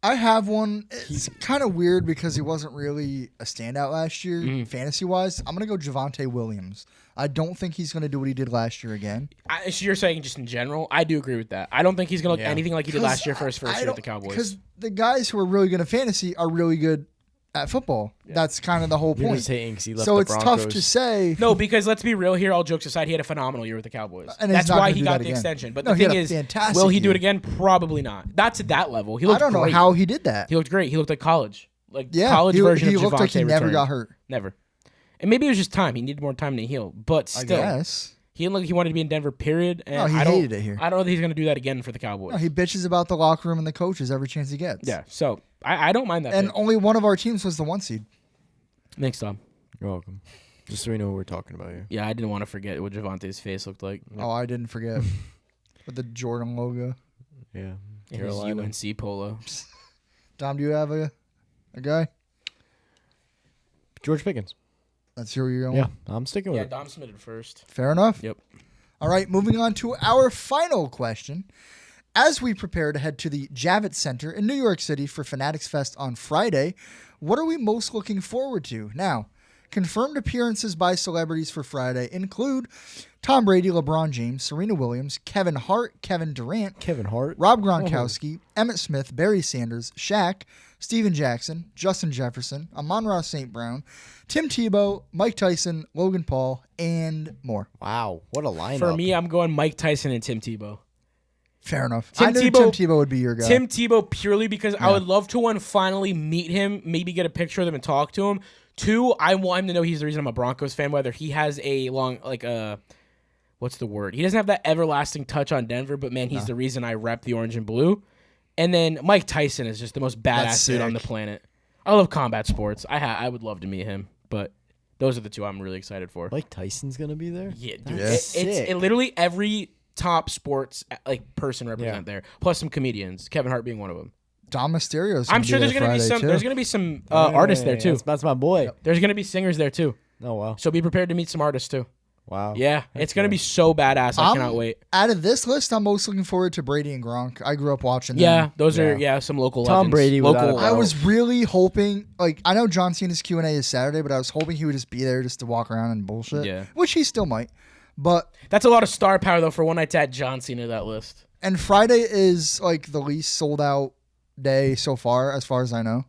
I have one. It's kind of weird because he wasn't really a standout last year, fantasy-wise. I'm going to go Javonte Williams. I don't think he's going to do what he did last year again. So you're saying just in general? I do agree with that. I don't think he's going to look anything like he did last year for his first year at the Cowboys. Because the guys who are really good at fantasy are really good at football. Yeah. That's kind of the whole You're point. just hating 'cause he left So the it's Broncos. tough to say. No, because let's be real here. All jokes aside, he had a phenomenal year with the Cowboys. And he's that's not why gonna he do got that the again. extension. But No, the he thing had a is, fantastic will he do year. it again? Probably not. That's at that level. He looked I don't know great. how he did that. He looked great. He looked like college. he College version he of looked Javonte like he never returned. got hurt. Never. And maybe it was just time. He needed more time to heal. But still, I guess. he didn't look like he wanted to be in Denver, period. And No, he I don't, hated it here. I don't know that he's going to do that again for the Cowboys. No, he bitches about the locker room and the coaches every chance he gets. Yeah, so I don't mind that. And pick. only one of our teams was the 1 seed. Thanks, Tom. You're welcome. Just so we know what we're talking about here. Yeah, I didn't want to forget what Javonte's face looked like. Oh, I didn't forget. With the Jordan logo. Yeah. His Carolina. UNC polo. Dom, do you have a guy? George Pickens. That's who you're going Yeah, with? I'm sticking with Yeah, it. Dom submitted first. Fair enough. Yep. All right, moving on to our final question. As we prepare to head to the Javits Center in New York City for Fanatics Fest on Friday, what are we most looking forward to? Now, confirmed appearances by celebrities for Friday include Tom Brady, LeBron James, Serena Williams, Kevin Hart, Kevin Durant, Kevin Hart. Rob Gronkowski, Emmett Smith, Barry Sanders, Shaq, Steven Jackson, Justin Jefferson, Amon-Ra St. Brown, Tim Tebow, Mike Tyson, Logan Paul, and more. Wow, what a lineup. For me, I'm going Mike Tyson and Tim Tebow. Fair enough. Tim I knew Tebow- Tim Tebow would be your guy. Tim Tebow purely because I would love to, finally meet him, maybe get a picture of him and talk to him. 2, I want him to know he's the reason I'm a Broncos fan, whether he has a long, what's the word? He doesn't have that everlasting touch on Denver, but man, he's the reason I rep the orange and blue. And then Mike Tyson is just the most badass dude on the planet. I love combat sports. I would love to meet him, but those are the 2 I'm really excited for. Mike Tyson's going to be there? Yeah, dude. That's sick. It literally every top sports person represent there, plus some comedians. Kevin Hart being one of them. Dom Mysterio's I'm sure there's there's gonna be some artists there too. That's my boy. There's gonna be singers there too. Oh, wow. So be prepared to meet some artists too. Wow. Yeah, it's gonna be so badass. I cannot wait. Out of this list, I'm most looking forward to Brady and Gronk. I grew up watching them. Yeah, those are some local Tom legends. Brady without local. a doubt. I was really hoping, I know John Cena's Q&A is Saturday, but I was hoping he would just be there just to walk around and bullshit. Yeah. Which he still might. But That's a lot of star power though for one night to add John Cena to that list. and Friday is the least sold out day so far as I know.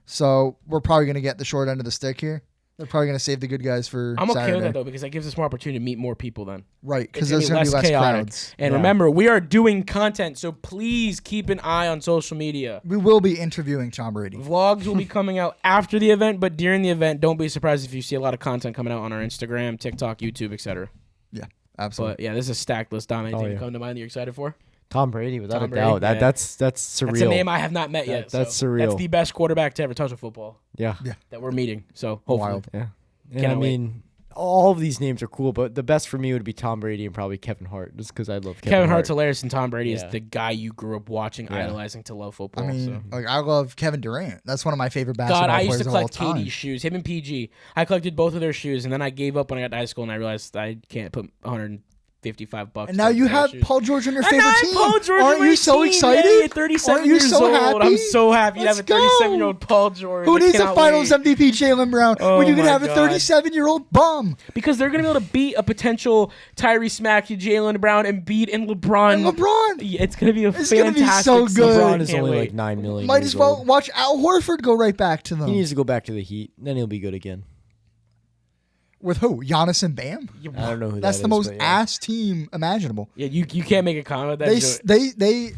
So we're probably gonna get the short end of the stick here. They're probably gonna save the good guys for I'm okay Saturday. with that though because that gives us more opportunity to meet more people then. Right, because It's there's gonna be less chaotic. crowds. And Yeah. remember, we are doing content, so please keep an eye on social media. We will be interviewing Tom Brady. Vlogs will be coming out after the event, but during the event, don't be surprised if you see a lot of content coming out on our Instagram, TikTok, YouTube, etc. Yeah, absolutely. But yeah, this is a stacked list. Dom, anything yeah. come to mind that you're excited for? Tom Brady, without Tom a Brady, doubt. yeah. That's surreal. That's a name I have not met yet. That's so surreal. That's the best quarterback to ever touch a football Yeah. that we're meeting. So hopefully. Wild. Yeah. And Cannot I mean, all of these names are cool, but the best for me would be Tom Brady and probably Kevin Hart, just because I love Kevin Hart. Hart's hilarious, and Tom Brady Yeah. is the guy you grew up watching, idolizing to love football. I mean, so. I love Kevin Durant. That's one of my favorite basketball God, I players used to of all collect time. KD's shoes. Him and PG. I collected both of their shoes, and then I gave up when I got to high school, and I realized I can't put $155. And now you have Paul George on your And favorite now I have team. Paul George on Aren't my you so team, excited? yay, at 37 Aren't you years so old. happy? I'm so happy to have a Let's go. 37-year-old Paul George. Who I needs a cannot Finals wait. MVP Jalen Brown Oh when you can my have a God. 37-year-old bum? Because they're going to be able to beat a potential Tyrese Maxey, Jalen Brown, and LeBron. And LeBron. Yeah, it's going to be a It's fantastic gonna be so season. good. LeBron is Can't only wait. like 9 million. Might years as well old. watch Al Horford go right back to them. He needs to go back to the Heat, then he'll be good again. With who? Giannis and Bam? I don't know who That's that the is, most but yeah. ass team imaginable. Yeah, you can't make a comment about that. They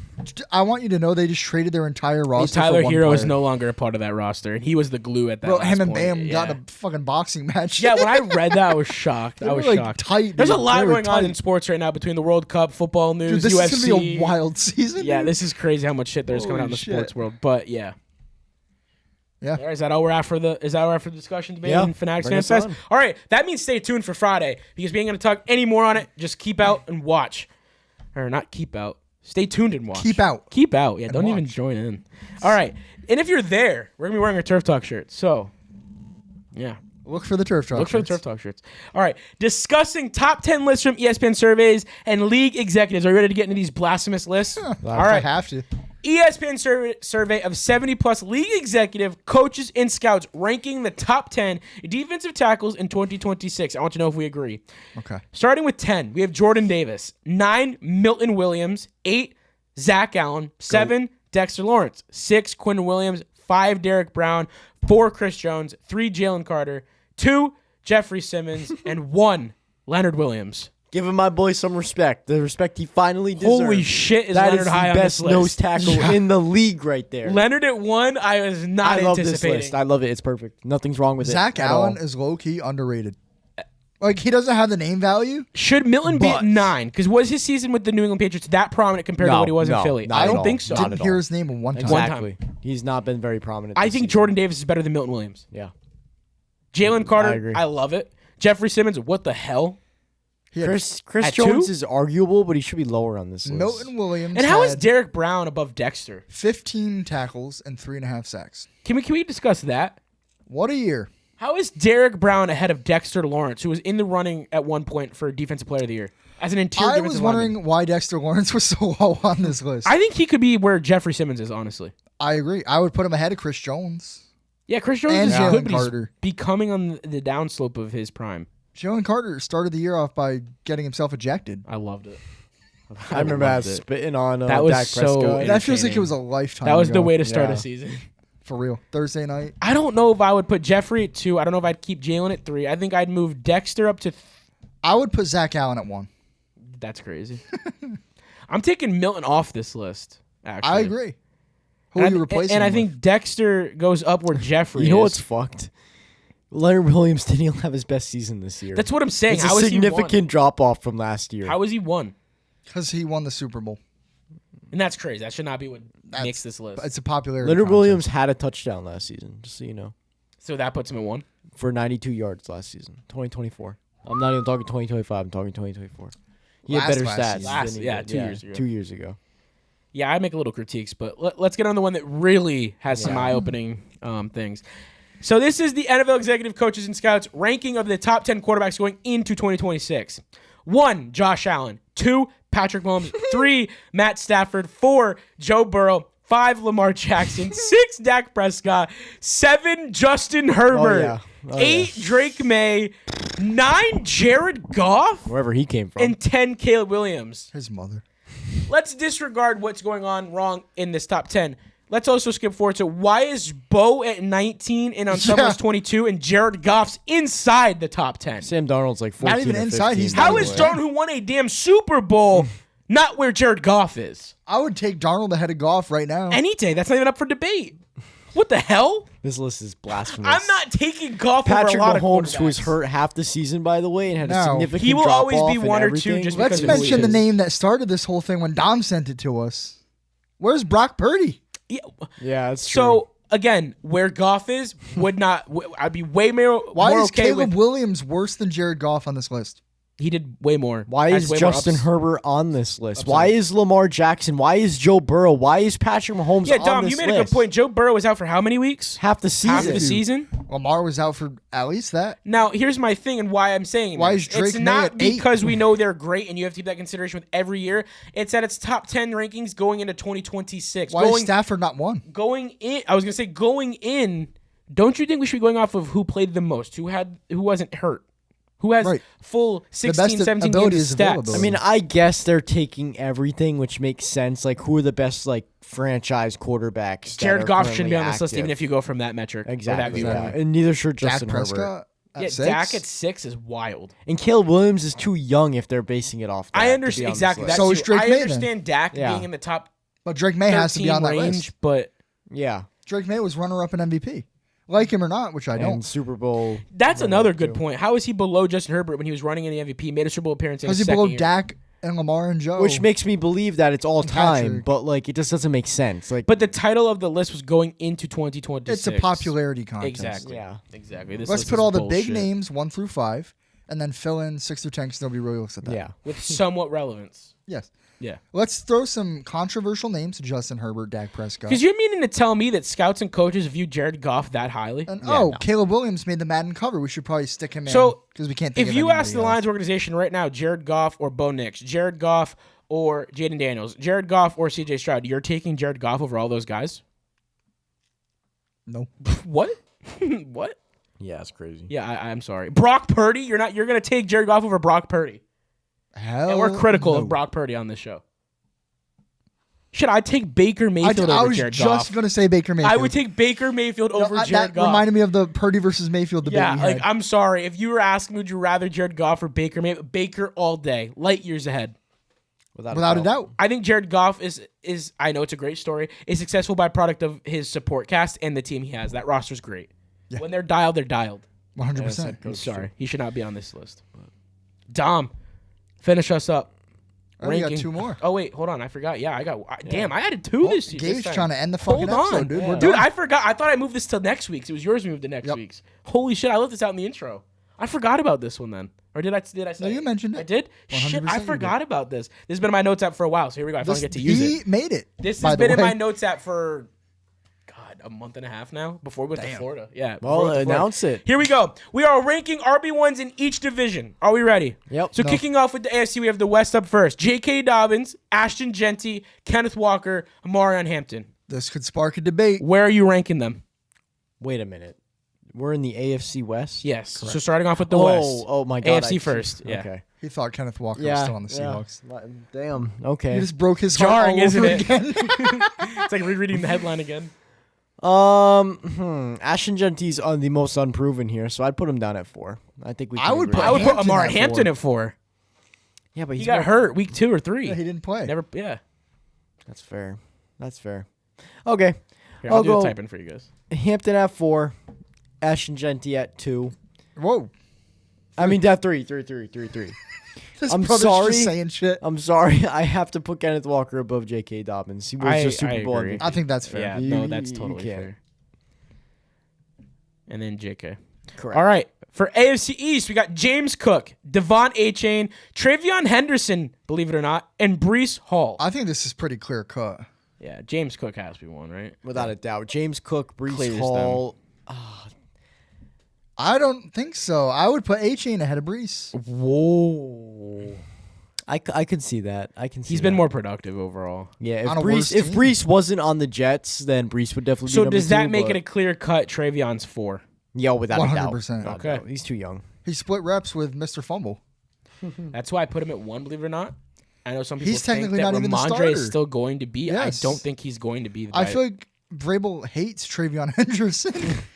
I want you to know they just traded their entire roster. Tyler for one Hero player. is no longer a part of that roster, and he was the glue at that. Bro, last him and point. Bam got Yeah. in a fucking boxing match. Yeah, when I read that, I was shocked. I was were, shocked. tight. There's a dude. lot They were going on tight. in sports right now between the World Cup, football news, Dude, this UFC. is gonna be a wild season. Yeah, dude. this is crazy how much shit there's coming out in the Holy sports shit. world. But yeah. Yeah. All right, is that all we're at for the discussion debate Yeah, in Fanatics bring Fan us Fest? on. All right, that means stay tuned for Friday because we ain't gonna talk any more on it. Just keep out and watch, or not keep out. Stay tuned and watch. Keep out. Keep out. Yeah, And don't even watch. join in. All right. And if you're there, we're going to be wearing our Turf Talk shirts. So, yeah. Look for the Turf Talk. Look for the Turf Talk shirts. All right. Discussing top 10 lists from ESPN surveys and league executives. Are you ready to get into these blasphemous lists? All I right. have to. ESPN survey of 70-plus league executive, coaches, and scouts ranking the top 10 defensive tackles in 2026. I want to know if we agree. Okay. Starting with 10, we have Jordan Davis. 9, Milton Williams. 8, Zach Allen. 7, Dexter Lawrence. 6, Quinn Williams. 5, Derek Brown. 4, Chris Jones. 3, Jalen Carter. 2, Jeffrey Simmons. And 1, Leonard Williams. Giving my boy some respect. The respect he finally deserves. Holy shit, is That Leonard is high the on best this list? nose tackle in the league right there. Leonard at 1, I was not I love anticipating. this list. I love it. It's perfect. Nothing's wrong with Zach it. at Allen all. is low-key underrated. Like, he doesn't have the name value. Should Milton be at But- 9? Because was his season with the New England Patriots that prominent compared to No, what he was in no, Philly? not I at don't all. think so. Not Didn't at hear all. his name one time. Exactly. He's not been very prominent. I this think season. Jordan Davis is better than Milton Williams. Yeah. Jalen Carter, I agree. I love it. Jeffrey Simmons, what the hell? He had Chris At Jones 2? is arguable, but he should be lower on this list. Milton Williams And how is had Derek Brown above Dexter? 15 tackles and 3.5 sacks. Can we discuss that? What a year. How is Derek Brown ahead of Dexter Lawrence, who was in the running at one point for Defensive Player of the Year as an interior I defensive was lineman? wondering why Dexter Lawrence was so low on this list. I think he could be where Jeffrey Simmons is, honestly. I agree. I would put him ahead of Chris Jones. Yeah, Chris Jones And is Jalen good, but he's Carter. becoming on the downslope of his prime. Jalen Carter started the year off by getting himself ejected. I loved it. I remember I loved was it. spitting on That was Dak so Prescott. That feels like entertaining. it was a lifetime That was the ago. way to start Yeah. a season. For real. Thursday night. I don't know if I would put Jeffrey at 2. I don't know if I'd keep Jalen at 3. I think I'd move Dexter up to. I would put Zach Allen at 1. That's crazy. I'm taking Milton off this list. Actually, I agree. Who And are I you thi- replacing And I him think Dexter goes up where Jeffrey. You know is. what's fucked? Leonard Williams didn't even have his best season this year. That's what I'm saying. It's a How is he significant drop off from last year. one? How is he 1? Because he won the Super Bowl. And that's crazy. That should not be what makes this list. It's a popularity Leonard contest. Williams had a touchdown last season, just so you know, So that puts him at 1. for 92 yards last season, 2024. I'm not even talking 2025. I'm talking 2024. He had better Last stats. season. Last- than he yeah, did. 2 years ago. 2 years ago. Yeah, I make a little critiques, but let's get on the one that really has some eye-opening things. So this is the NFL executive coaches and scouts ranking of the top 10 quarterbacks going into 2026. 1, Josh Allen. 2, Patrick Mahomes. 3, Matt Stafford. 4, Joe Burrow. 5, Lamar Jackson. 6, Dak Prescott. 7, Justin Herbert. yeah. Oh, 8, Drake May. 9, Jared Goff. Wherever he came from. And 10, Caleb Williams. His mother. Let's disregard what's going on wrong in this top 10. Let's also skip forward to why is Bo at 19 and Anselmo's 22 and Jared Goff's inside the top 10? Sam Darnold's like 14 Not even or inside, 15, he's by How the is way. Darnold, who won a damn Super Bowl, not where Jared Goff is? I would take Darnold ahead of Goff right now. Any day. That's not even up for debate. What the hell? This list is blasphemous. I'm not taking Goff over Patrick a lot of Mahomes, who was quarterbacks. hurt half the season, by the way, and had a No. significant He will always be drop-off and 1 or 2 everything. just Let's because of who mention he the is. name that started this whole thing when Dom sent it to us. Where's Brock Purdy? Yeah. Yeah, that's true. So, again, where Goff is, would not. I'd be way more, Why more is okay Caleb with. Williams worse than Jared Goff on this list? He did way more. Why Has is way more Justin ups. Herbert on this list? Why is Lamar Jackson? Why is Joe Burrow? Why is Patrick Mahomes Yeah, on Dom, this you made list? a good point. Joe Burrow was out for how many weeks? Half the season. Half the season. Lamar was out for at least that. Now, here's my thing and why I'm saying Why this. is Drake It's May not at 8? because we know they're great and you have to keep that consideration with every year. It's at its top 10 rankings going into 2026. Why is Stafford not 1? Going in, I was going to say going in, don't you think we should be going off of who played the most, who wasn't hurt? Who has Right. full 16, best 17 ability games is of stats? availability. I mean, I guess they're taking everything, which makes sense. Like, who are the best like franchise quarterbacks? that Jared are Goff currently shouldn't be on this list active? even if you go from that metric. or that Exactly. viewpoint. Yeah. And neither should Dak Justin Herbert. Prescott at Yeah, 6? Dak at 6 is wild. And Caleb Williams is too young if they're basing it off. That, I to be understand on this exactly. list. That's So is you. Drake I May then. understand Dak Yeah. being in the top But Drake May has to be 13 on that range, list. but Yeah. Drake May was runner-up in MVP. Like him or not, which I And don't. Super Bowl. that's runner-up, another good too. point. How is he below Justin Herbert when he was running in the MVP, made a Super Bowl appearance in Because his he second below year? Dak and Lamar and Joe. Which makes me believe that it's all time, Patrick. but like it just doesn't make sense. Like, But the title of the list was going into 2026. it's a popularity contest. Exactly. Yeah. Exactly. This Let's list put is all the bullshit. big names 1 through 5, and then fill in 6 through 10 because nobody really looks at that. Yeah. with somewhat relevance. Yes. Yeah. Let's throw some controversial names: Justin Herbert, Dak Prescott. Because you're meaning to tell me that scouts and coaches view Jared Goff that highly? And no. Caleb Williams made the Madden cover. We should probably stick him in. So, because we can't think If of you anybody ask the else. Lions organization right now, Jared Goff or Bo Nix, Jared Goff or Jaden Daniels, Jared Goff or CJ Stroud, you're taking Jared Goff over all those guys? No. What? What? Yeah, it's crazy. Yeah, I'm sorry. Brock Purdy, you're going to take Jared Goff over Brock Purdy. Hell And we're critical no. of Brock Purdy on this show. Should I take Baker Mayfield I over was Jared just Goff? going to say Baker Mayfield. I would take Baker Mayfield over Jared that Goff. reminded me of the Purdy versus Mayfield debate. Yeah, we like had. I'm sorry. If you were asking, would you rather Jared Goff or Baker Mayfield? Baker all day, light years ahead. Without a doubt. I think Jared Goff is I know it's a great story, is successful byproduct of his support cast and the team he has. That roster's great. Yeah. When they're dialed, they're dialed. 100%. I'm sorry. He should not be on this list. Dom, finish us up. Oh, we got Ranking. 2 more. Oh, wait. Hold on. I forgot. Yeah, damn, I added 2 this Gabe's time. trying to end the fucking Hold episode, on. dude. We're Dude, done. I forgot. I thought I moved this till next week's. It was yours we moved to next week's. Holy shit. I left this out in the intro. I forgot about this one then. Or did I say No, you it? mentioned it. I did? 100% Shit, I you forgot about this. This has been in my notes app for a while, so here we go. I finally get to use he it. made it. This by has the been in way. my notes app for, God, a month and a half now, before we went to Damn. Florida. Yeah. Well, before we went to Florida. announce it. Here we go. We are ranking RB1s in each division. Are we ready? Yep. So No. kicking off with the AFC, we have the West up first. J.K. Dobbins, Ashton Genty, Kenneth Walker, Amarion Hampton. This could spark a debate. Where are you ranking them? Wait a minute. We're in the AFC West? Yes. So starting off with the West. Oh my God. AFC first. Yeah. Okay. He thought Kenneth Walker was Yeah. still on the Seahawks. Damn. Okay. He just broke his heart Jarring, all isn't over it? again. It's like rereading the headline again. Ashton Genty's on the most unproven here, so I'd put him down at 4. I think we. I can would agree. put I would put Hampton Amarion at Hampton 4. at 4. Yeah, but He he's got more- hurt week 2 or 3. Yeah, he didn't play. Never. Yeah. That's fair. That's fair. Okay. Here, I'll I'll do the go typing for you guys. Hampton at 4, Ashton Genty at 2. Whoa. I mean, at 3. This I'm brother's sorry. just saying shit. I'm sorry. I have to put Kenneth Walker above J.K. Dobbins. He was just Super Bowl agree. MVP. I think that's fair. Yeah, You- no, that's you totally can't. fair. And then JK. Correct. All right. For AFC East, we got James Cook, Devon Achane, Travion Henderson, believe it or not, and Breece Hall. I think this is pretty clear cut. Yeah, James Cook has to be one, right? Without a doubt. James Cook, Breece Clears Hall. I don't think so. I would put A-Chain ahead of Brees. Whoa. I could see that. I can see He's been that. more productive overall. Yeah, on a worse if team. Brees wasn't on the Jets, then Brees would definitely So be number does that 2, make but- it a clear cut Travion's 4? Yeah, without a doubt. 100%. Without a Okay. doubt. He's too young. He split reps with Mr. Fumble. That's why I put him at 1, believe it or not. I know some people He's think technically that not even the Ramondre starter. is still going to be. Yes. I don't think he's going to be. I feel like Vrabel hates Travion Henderson.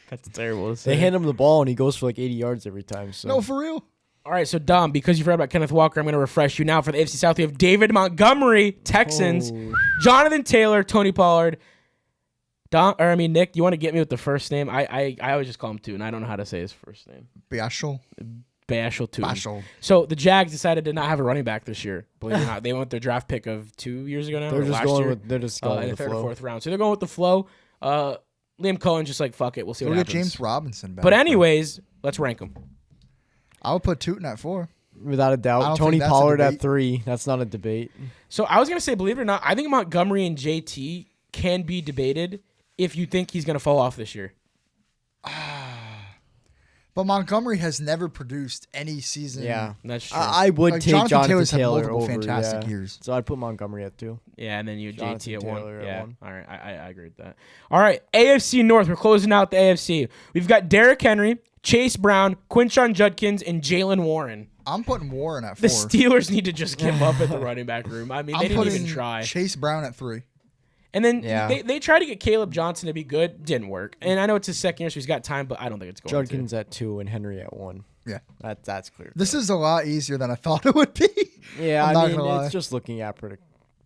that's terrible to say. They hand him the ball and he goes for like 80 yards every time. So No, for real. All right, so Dom, because you've heard about Kenneth Walker, I'm going to refresh you now. For the AFC South, we have David Montgomery, Texans, Jonathan Taylor, Tony Pollard. Nick, you want to get me with the first name? I always just call him Tune. I don't know how to say his first name. Bashal. Bashal Tune. Bashal. So the Jags decided to not have a running back this year. Believe it or not, they went their draft pick of 2 years ago now. they're or just last going year, with they're just going in the with the third or flow. fourth round. So they're going with the flow. Liam Cohen's just like, fuck it, we'll see We'll what get happens. James Robinson back. But anyways, let's rank them. I would put Tootin at 4. Without a I doubt. don't Tony think that's a Pollard at debate. 3. That's not a debate. So I was gonna say, believe it or not, I think Montgomery and JT can be debated if you think he's gonna fall off this year. But Montgomery has never produced any season. Yeah. That's true. I would Like, take Jonathan Jonathan Taylor's had Taylor multiple over. fantastic yeah. years. So I'd put Montgomery at 2. Yeah, and then you Jonathan JT at Taylor 1. at Yeah. 1. All right. I agree with that. All right. AFC North. We're closing out the AFC. We've got Derrick Henry, Chase Brown, Quinshon Judkins, and Jalen Warren. I'm putting Warren at 4. The Steelers need to just give up at the running back room. I mean, I'm they didn't putting even try. Chase Brown at 3. And then Yeah. they tried to get Caleb Johnson to be good. Didn't work. And I know it's his second year, so he's got time, but I don't think it's going Judkins at 2 and Henry at 1. Yeah. That's clear. This is a lot easier than I thought it would be. Yeah, I'm I not mean, gonna lie. it's just looking at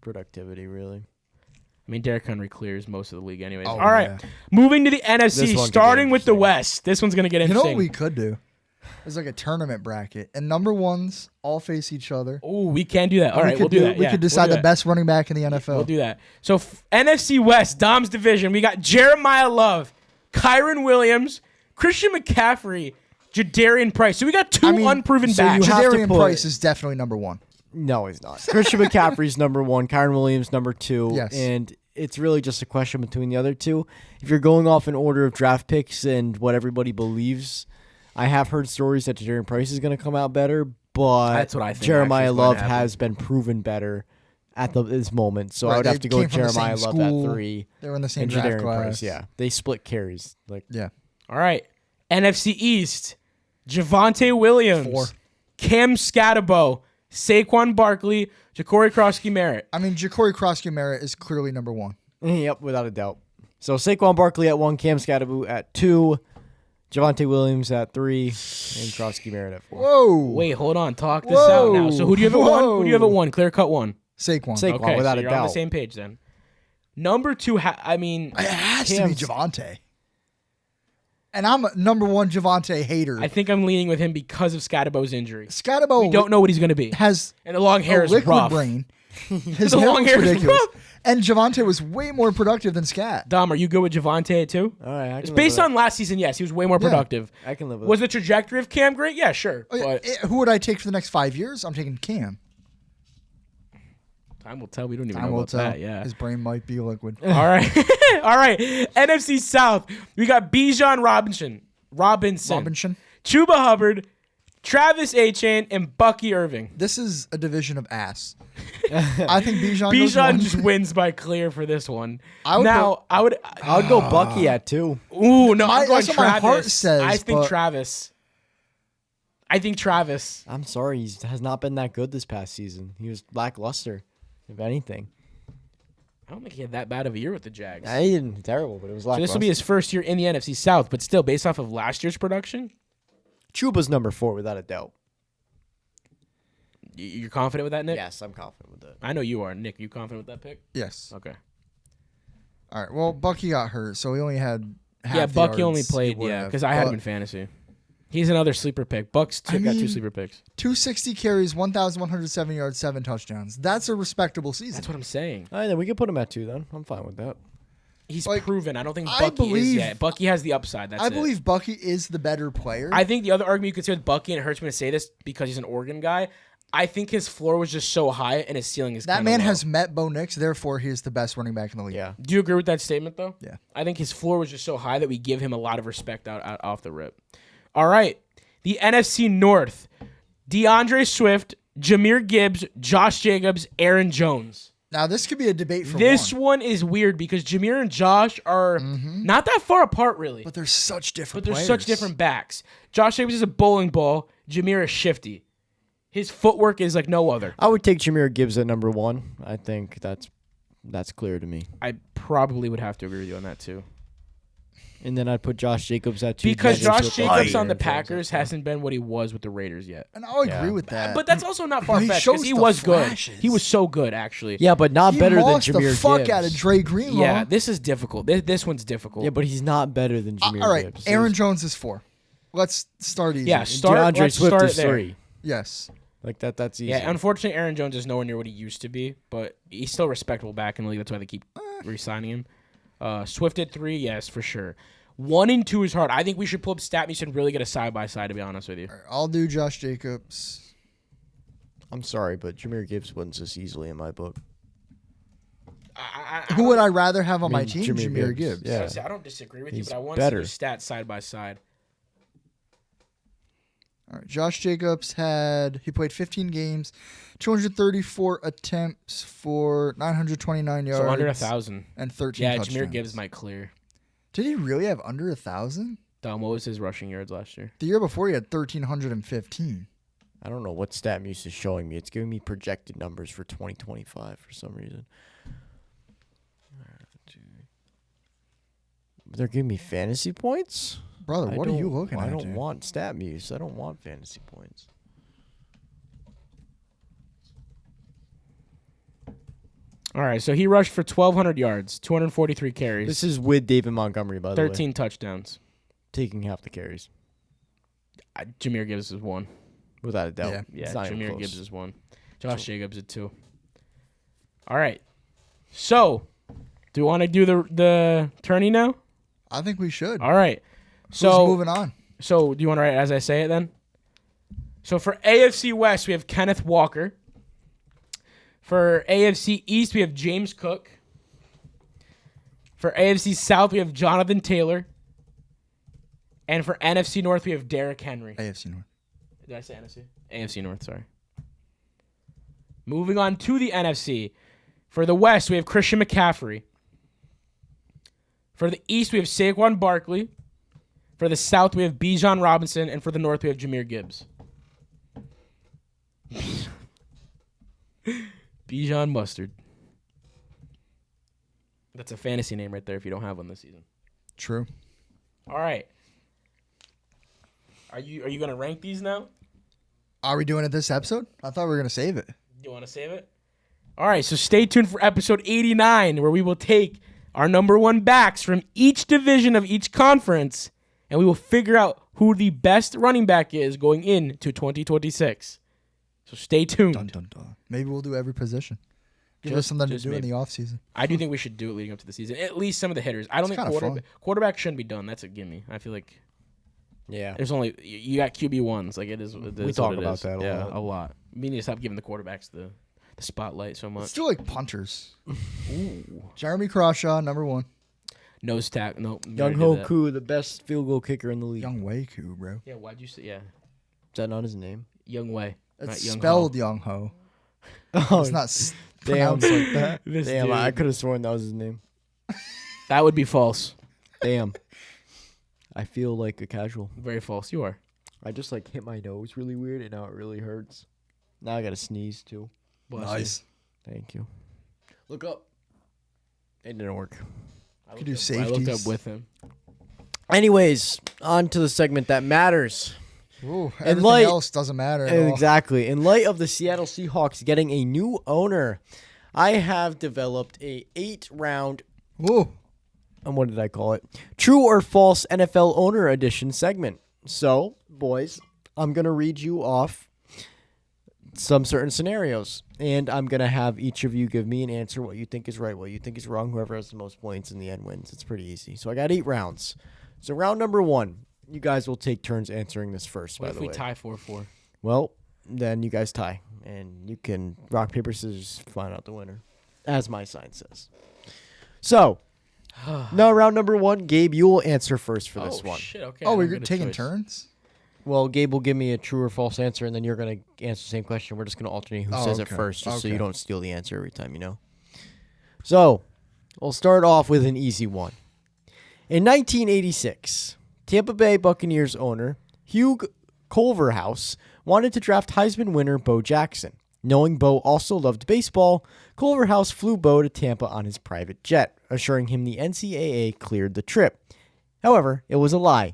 productivity, really. I mean, Derrick Henry clears most of the league anyways. Oh, All right. yeah. Moving to the This NFC, one could get starting with the interesting. West. This one's going to get You know interesting. what we could do? It's like a tournament bracket, and number ones all face each other. Oh, we can do that. All right, we'll do that. We Yeah, could we'll decide do the that. best running back in the NFL. We'll do that. So NFC West, Dom's division. We got Jeremiah Love, Kyron Williams, Christian McCaffrey, Jadarian Price. So we got two unproven so backs. you have to Jadarian put- Price is definitely number one. No, he's not. Christian McCaffrey's number 1. Kyron Williams number 2. Yes. And it's really just a question between the other two. If you're going off an order of draft picks and what everybody believes, I have heard stories that Jadarian Price is going to come out better, but That's what I think Jeremiah actually is going Love to happen. has been proven better at this moment. So Right, I would they have to go came with from the Jeremiah same Love school. at 3. They were in the same And draft Jadarian class. Price, yeah. They split carries. Yeah. All right. NFC East. Javonte Williams. 4. Cam Scatterbo. Saquon Barkley. Ja'Cory Krosky-Merritt. I mean, Ja'Cory Krosky-Merritt is clearly number 1. Yep, without a doubt. So Saquon Barkley at 1, Cam Scatterbo at 2, Javonte Williams at 3, and Krosky Merritt at 4. Whoa. Wait, hold on. Talk this out now. So who do you have at 1? Who do you have at 1? Clear cut 1. Saquon. Saquon, without so a you're on the doubt. same page then. Number 2, It has to be Cam's- Javonte. And I'm a number 1 Javonte hater. I think I'm leaning with him because of Scatterbo's injury. Scatterbo We don't know what he's going to be. has And the long hair a is liquid rough. brain. His The hair long looks hair is ridiculous. rough. And Javonte was way more productive than Scat. Dom, are you good with Javonte too? All right, I It's can based live on last season, yes. He was way more Yeah. productive. with it. I can live with Was it. the trajectory of Cam great? Yeah, sure. But Who would I take for the next 5 years? I'm taking Cam. time will tell. We don't even Time know will about tell. that. Yeah. His brain might be liquid. All right. All right. NFC South. We got Bijan Robinson. Chuba Hubbard, Travis Etienne, and Bucky Irving. This is a division of ass. I think Bijan goes Bijan one. just wins by clear for this one. I would I would. I would go Bucky at 2. Ooh, no, I'm going that's what my Travis. heart says, I think but- Travis. I think Travis. I'm sorry, he has not been that good this past season. He was lackluster, if anything. I don't think he had that bad of a year with the Jags. He didn't terrible, but it was So lackluster. this will be his first year in the NFC South, but still, based off of last year's production, Chuba's number 4 without a doubt. you're confident with that, Nick? Yes, I'm confident with that. I know you are. Nick, you confident with that pick? Yes. Okay. All right. Well, Bucky got hurt, so he only had half Yeah, the Bucky only yards he played, would yeah, have. because I had him But in fantasy. He's another sleeper pick. Bucks got 2 mean- sleeper picks. 260 carries, 1,107 yards, 7 touchdowns. That's a respectable season. That's what I'm saying. All right, then we can put him at 2 then. I'm fine with that. He's Like, proven. I don't think I Bucky is believe- yet. Bucky has the upside. That's I it. believe Bucky is the better player. I think the other argument you could say with Bucky, and it hurts me to say this because he's an Oregon guy, I think his floor was just so high and his ceiling is that kinda man low. has met Bo Nix, therefore he is the best running back in the league. Yeah. Do you agree with that statement, though? Yeah. I think his floor was just so high that we give him a lot of respect out off the rip. All right. The NFC North. DeAndre Swift, Jahmyr Gibbs, Josh Jacobs, Aaron Jones. Now this could be a debate for This one. one is weird because Jahmyr and Josh are not that far apart, really. But they're such different But they're players. such different backs. Josh Jacobs is a bowling ball. Jahmyr is shifty. His footwork is like no other. I would take Jahmyr Gibbs at number 1. I think that's clear to me. I probably would have to agree with you on that too. And then I'd put Josh Jacobs at 2. Because Jacobs Josh with Jacobs on the Aaron Jones at Packers 4. hasn't been what he was with the Raiders yet. And I'll agree Yeah. with that. But that's also not far he fetched shows because he the was flashes. good. He was so good, actually. Yeah, but not he better than lost Jahmyr the fuck Gibbs. out of Dre Greenlaw. Yeah, this is difficult. This one's difficult. Yeah, but he's not better than Jahmyr all right, Gibbs. Aaron Jones is 4. Let's start easy. Yeah, start. DeAndre let's Swift start is there. 3. Yes. Like that's easy. Yeah, unfortunately, Aaron Jones is nowhere near what he used to be, but he's still respectable back in the league. That's why they keep re-signing him. Swift at 3, yes, for sure. 1 and 2 is hard. I think we should pull up StatMuse and really get a side-by-side, to be honest with you. All right, I'll do Josh Jacobs. I'm sorry, but Jahmyr Gibbs wins this easily in my book. Who would I rather have on my mean, team? Jahmyr Jameer Gibbs. Gibbs. Yeah. I don't disagree with you, He's but I want better. to see the stats side-by-side. All right, Josh Jacobs he played 15 games, 234 attempts for 929 yards. So under 1,000. and 13 Yeah, touchdowns. Jahmyr Gibbs might clear. Did he really have under 1,000? Dom, what was his rushing yards last year? The year before he had 1,315. I don't know what StatMuse is showing me. It's giving me projected numbers for 2025 for some reason. They're giving me fantasy points? Brother, what are you looking at? I don't dude? want StatMuse. I don't want fantasy points. All right, so he rushed for 1,200 yards, 243 carries, This is with David Montgomery, by the way. 13 touchdowns. Taking half the carries. Jahmyr Gibbs is 1. Without a doubt. Yeah. Yeah, It's not even Jahmyr close. Gibbs is 1. Josh Jacobs is 2. All right. So, do you want to do the tourney now? I think we should. All right. Who's So, moving on? So do you want to write it as I say it then? So for AFC West, we have Kenneth Walker. For AFC East, we have James Cook. For AFC South, we have Jonathan Taylor. And for NFC North, we have Derrick Henry. AFC North. Did I say NFC? AFC North, sorry. Moving on to the NFC. For the West, we have Christian McCaffrey. For the East, we have Saquon Barkley. For the South, we have Bijan Robinson. And for the North, we have Jahmyr Gibbs. Bijan Mustard. That's a fantasy name right there if you don't have one this season. True. All right. Are you going to rank these now? Are we doing it this episode? I thought we were going to save it. You want to save it? All right, so stay tuned for episode 89, where we will take our number one backs from each division of each conference, and we will figure out who the best running back is going into 2026. So stay tuned. Dun, dun, dun. Maybe we'll do every position. Give us something to do in the offseason. I do think we should do it leading up to the season. At least some of the hitters. I don't think quarterback shouldn't be done. That's a gimme. I feel like there's only you got QB1s. Like it is. We talk about that a lot. We need to stop giving the quarterbacks the spotlight so much. Let's do like punters. Ooh. Jeremy Crawshaw, number 1. Nose tack. No. Young Ho Koo, the best field goal kicker in the league. Young Wei Koo, bro. Yeah. Why'd you say? Yeah. Is that not his name? Young Wei. It's spelled Young Ho. Oh, it's not pronounced like that. Damn, I could have sworn that was his name. That would be false. Damn. I feel like a casual. Very false. You are. I just like hit my nose really weird and now it really hurts. Now I got to sneeze too. Nice. Thank you. Look up. It didn't work. Could do safeties. I looked up with him. Anyways, on to the segment that matters. Ooh, everything else doesn't matter at all. Exactly. In light of the Seattle Seahawks getting a new owner, I have developed a 8-round. Ooh. And what did I call it? True or false NFL owner edition segment. So, boys, I'm going to read you off some certain scenarios. And I'm going to have each of you give me an answer, what you think is right, what you think is wrong. Whoever has the most points in the end wins. It's pretty easy. So I got 8 rounds. So round number 1. You guys will take turns answering this first, by the way. What if we tie 4-4? Well, then you guys tie. And you can rock, paper, scissors, find out the winner. As my sign says. So, now round number 1. Gabe, you will answer first for this one. Shit, okay. Oh, we're taking turns? Well, Gabe will give me a true or false answer, and then you're going to answer the same question. We're just going to alternate who says it first, just so you don't steal the answer every time, you know? So, we'll start off with an easy one. In 1986... Tampa Bay Buccaneers owner Hugh Culverhouse wanted to draft Heisman winner Bo Jackson. Knowing Bo also loved baseball, Culverhouse flew Bo to Tampa on his private jet, assuring him the NCAA cleared the trip. However, it was a lie.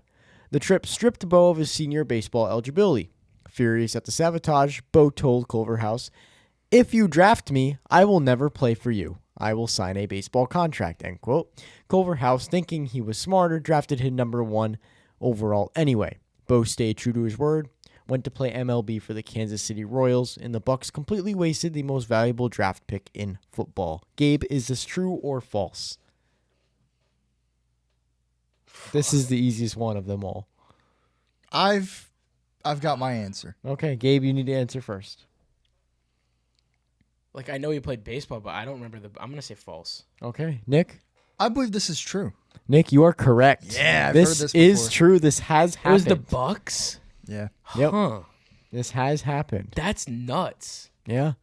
The trip stripped Bo of his senior baseball eligibility. Furious at the sabotage, Bo told Culverhouse, "If you draft me, I will never play for you. I will sign a baseball contract," end quote. Culverhouse, thinking he was smarter, drafted him number 1 overall anyway. Bo stayed true to his word, went to play MLB for the Kansas City Royals, and the Bucks completely wasted the most valuable draft pick in football. Gabe, is this true or false? This is the easiest one of them all. I've got my answer. Okay, Gabe, you need to answer first. Like, I know he played baseball, but I don't remember I'm going to say false. Okay, Nick? I believe this is true. Nick, you are correct. Yeah, I've this heard this is before. true. This has happened. It was the Bucks? Yeah. Yep. Huh. This has happened. That's nuts. Yeah.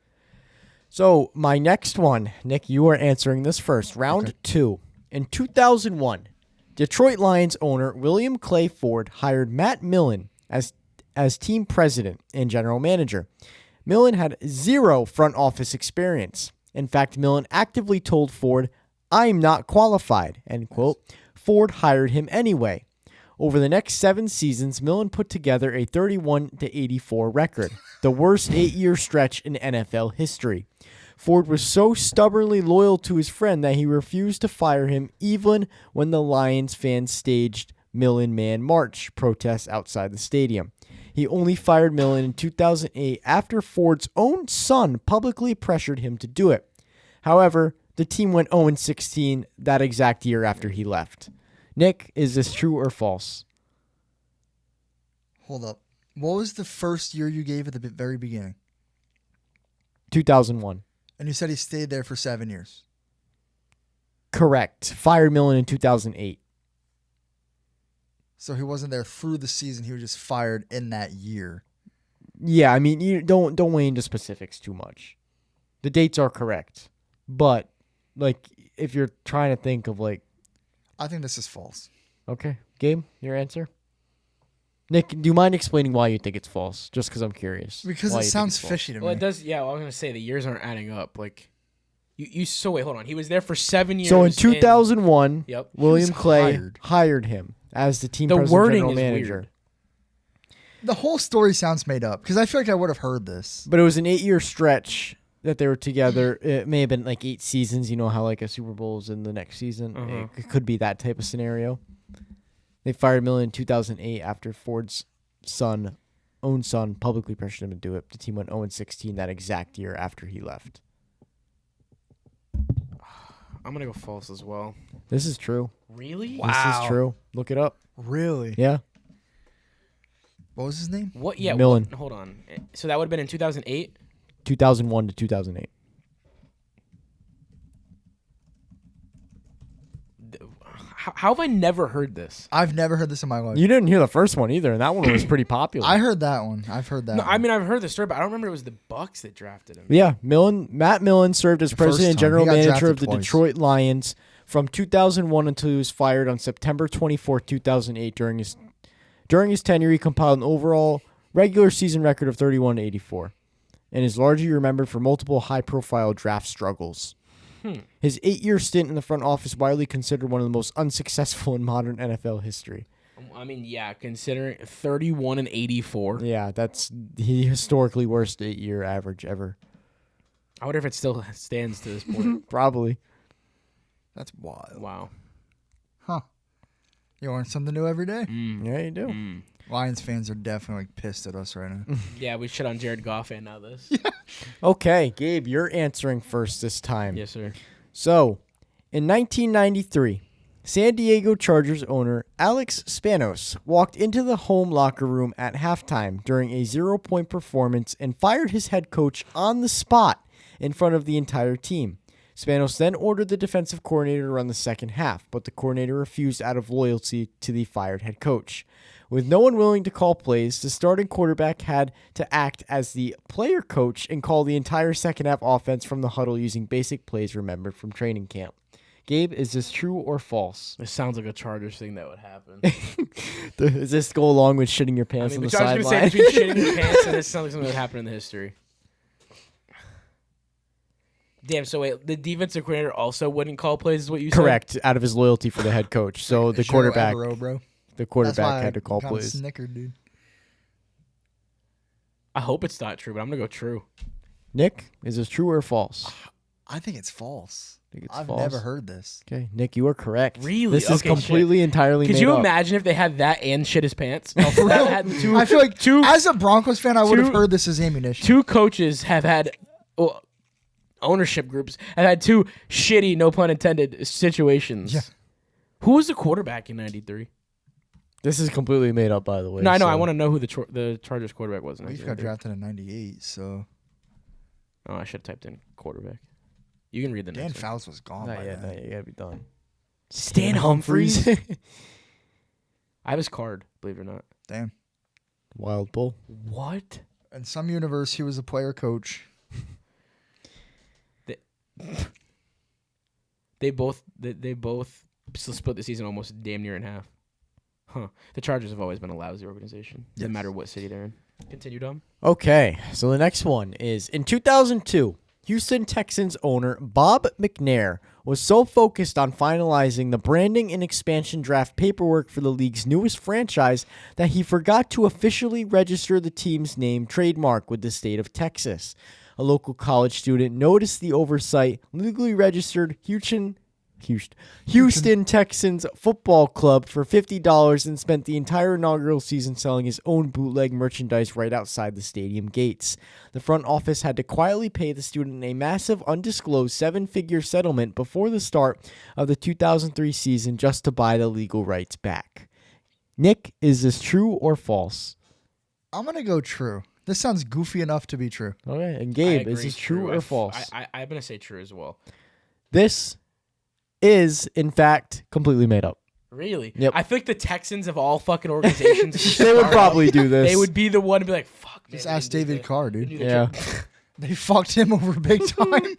So, my next one, Nick, you are answering this first. Round 2. In 2001, Detroit Lions owner William Clay Ford hired Matt Millen as team president and general manager. Millen had 0 front office experience. In fact, Millen actively told Ford, "I'm not qualified," end quote. Ford hired him anyway. Over the next 7 seasons, Millen put together a 31-84 record, the worst 8-year stretch in NFL history. Ford was so stubbornly loyal to his friend that he refused to fire him even when the Lions fans staged Millen Man March protests outside the stadium. He only fired Millen in 2008 after Ford's own son publicly pressured him to do it. However, the team went 0-16 that exact year after he left. Nick, is this true or false? Hold up. What was the first year you gave at the very beginning? 2001. And you said he stayed there for 7 years. Correct. Fired Millen in 2008. So he wasn't there through the season. He was just fired in that year. Yeah, I mean, you don't weigh into specifics too much. The dates are correct, but like if you're trying to think of like, I think this is false. okay, Gabe, your answer. Nick, do you mind explaining why you think it's false? Just because I'm curious. Because why it you think sounds it's false. fishy to me. Well, it does. Yeah, well, I was gonna say the years aren't adding up. Like, you. So wait, hold on. He was there for 7 years. So in 2001, Yep. William He was Clay hired. hired him as the team The president wording general is manager. weird. The whole story sounds made up because I feel like I would have heard this. But it was an 8-year stretch that they were together. It may have been like 8 seasons. You know how like a Super Bowl is in the next season. It could be that type of scenario. They fired Millen in 2008 after Ford's own son publicly pressured him to do it. The team went 0-16 that exact year after he left. I'm gonna go false as well. This is true. Really? This is true. Look it up. Really? Yeah. What was his name? What? Yeah. Millen. Hold on. So that would have been in 2008. 2001 to 2008. How have I never heard this? I've never heard this in my life. You didn't hear the first one either, and that one was pretty popular. I heard that one. I've heard that No, one. I mean I've heard the story, but I don't remember it was the Bucks that drafted him. Yeah, Matt Millen served as president and time. general He got manager drafted of the twice. Detroit Lions from 2001 until he was fired on September 24, 2008. During his tenure, he compiled an overall regular season record of 31-84, and is largely remembered for multiple high-profile draft struggles. His 8-year stint in the front office widely considered one of the most unsuccessful in modern NFL history. I mean, yeah, considering 31-84. Yeah, that's the historically worst 8-year average ever. I wonder if it still stands to this point. Probably. That's wild. Wow. Huh. You learn something new every day. Yeah, you do. Lions fans are definitely pissed at us right now. Yeah, we shit on Jared Goff and now this. Okay, Gabe, you're answering first this time. Yes, sir. So, in 1993, San Diego Chargers owner Alex Spanos walked into the home locker room at halftime during a 0-point performance and fired his head coach on the spot in front of the entire team. Spanos then ordered the defensive coordinator to run the second half, but the coordinator refused out of loyalty to the fired head coach. With no one willing to call plays, the starting quarterback had to act as the player coach and call the entire second half offense from the huddle using basic plays remembered from training camp. Gabe, is this true or false? This sounds like a Chargers thing that would happen. Does this go along with shitting your I pants mean, on the I was sideline? going to say between shitting your pants and this sounds like something that happened in the history. Damn, so wait, the defensive coordinator also wouldn't call plays is what you said? Correct, out of his loyalty for the head coach. So the Joe quarterback, Evero, bro. the That's quarterback why had to call I kinda plays. snickered, dude. I hope it's not true, but I'm going to go true. Nick, is this true or false? I think it's false. Think it's I've false? never heard this. Okay, Nick, you are correct. Really? This is Okay, completely entirely Could made you up. imagine if they had that and shit his pants? For real? I feel like as a Broncos fan, I would have two- heard this as ammunition. Two coaches have had ownership groups have had two shitty, no pun intended, situations. Yeah. Who was the quarterback in '93? This is completely made up, by the way. No, I know. so- I want to know who the Chargers quarterback was in Leaf got 93. drafted in '98, so Oh, I should have typed in quarterback. You can read the Dan next one. Fouts was gone Not by yet, then. not yet. You gotta be done. Stan Humphries. I have his card, believe it or not. Damn. Wild bull. What? In some universe, he was a player coach. They both split the season almost damn near in half. Huh. The Chargers have always been a lousy organization, no Yes. matter what city they're in. Continue, Dom. Okay, so the next one is in 2002, Houston Texans owner Bob McNair was so focused on finalizing the branding and expansion draft paperwork for the league's newest franchise that he forgot to officially register the team's name trademark with the state of Texas. A local college student noticed the oversight, legally registered Houston Texans Football Club for $50 and spent the entire inaugural season selling his own bootleg merchandise right outside the stadium gates. The front office had to quietly pay the student a massive undisclosed 7-figure settlement before the start of the 2003 season just to buy the legal rights back. Nick, is this true or false? I'm going to go true. This sounds goofy enough to be true. Okay, and I Gabe, agree, is this true or false? I'm gonna say true as well. This is, in fact, completely made up. Really? Yep. I feel like the Texans of all fucking organizations, They would probably do this. They would be the one to be like, "Fuck." Just man, ask David Carr, dude. Yeah. They fucked him over big time.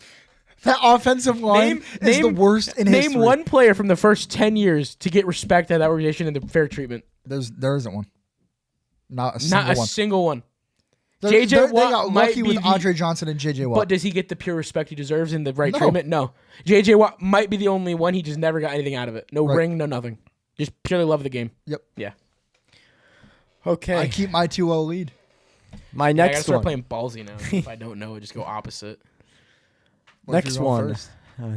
That offensive line is the worst in history. Name one player from the first 10 years to get respect at that organization and the fair treatment. There isn't one. Not a Not a one. single one. They JJ Watt got might lucky be with the- Andre Johnson and JJ Watt. But does he get the pure respect he deserves and the right No. treatment? No. JJ Watt might be the only one. He just never got anything out of it. No Right. ring, no nothing. Just purely love the game. Yep. Yeah. Okay. I keep my 2-0 lead. My I gotta next start one. playing ballsy now. If I don't know, I just go opposite. What if Next you're going one, first?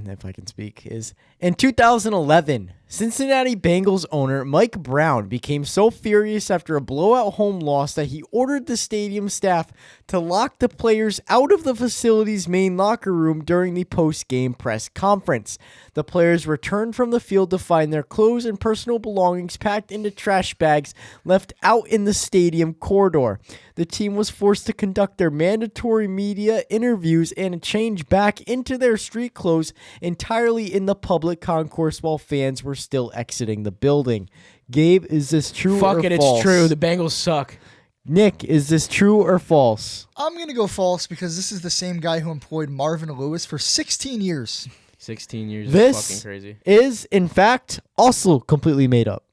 if I can speak, is in 2011, Cincinnati Bengals owner Mike Brown became so furious after a blowout home loss that he ordered the stadium staff to lock the players out of the facility's main locker room during the post-game press conference. The players returned from the field to find their clothes and personal belongings packed into trash bags left out in the stadium corridor. The team was forced to conduct their mandatory media interviews and change back into their street clothes entirely in the public concourse while fans were still exiting the building. Gabe, is this true Fuck or it, false? it's true. The Bengals suck. Nick, is this true or false? I'm going to go false because this is the same guy who employed Marvin Lewis for 16 years. 16 years is This fucking crazy. is, in fact, also completely made up.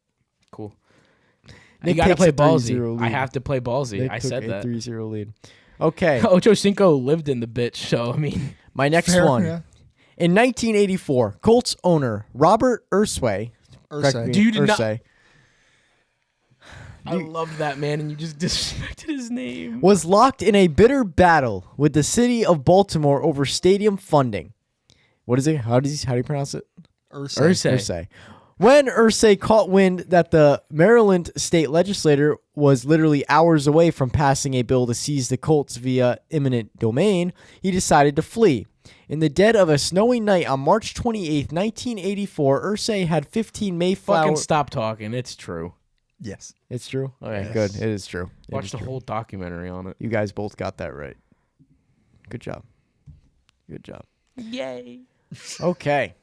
Cool. You Nick gotta takes play a 3-0 ballsy. I lead. have to play ballsy. Nick I took said a that. 3-0 lead. Okay, Ocho Cinco lived in the bitch, so I mean, my next Fair, one. yeah. In 1984, Colts owner Robert Ursay, Ursay. Do you did not- Ursay I loved that man, and you just disrespected his name. was locked in a bitter battle with the city of Baltimore over stadium funding. What is it? How do you pronounce it? Ursay. Ursay. When Ursay caught wind that the Maryland state legislature was literally hours away from passing a bill to seize the Colts via eminent domain, he decided to flee. In the dead of a snowy night on March 28th, 1984, Ursay had 15 Mayflower... Fucking stop talking. It's true. Yes. It's true? Okay, Yes. good. It is true. It Watch is the true. whole documentary on it. You guys both got that right. Good job. Good job. Yay. Okay.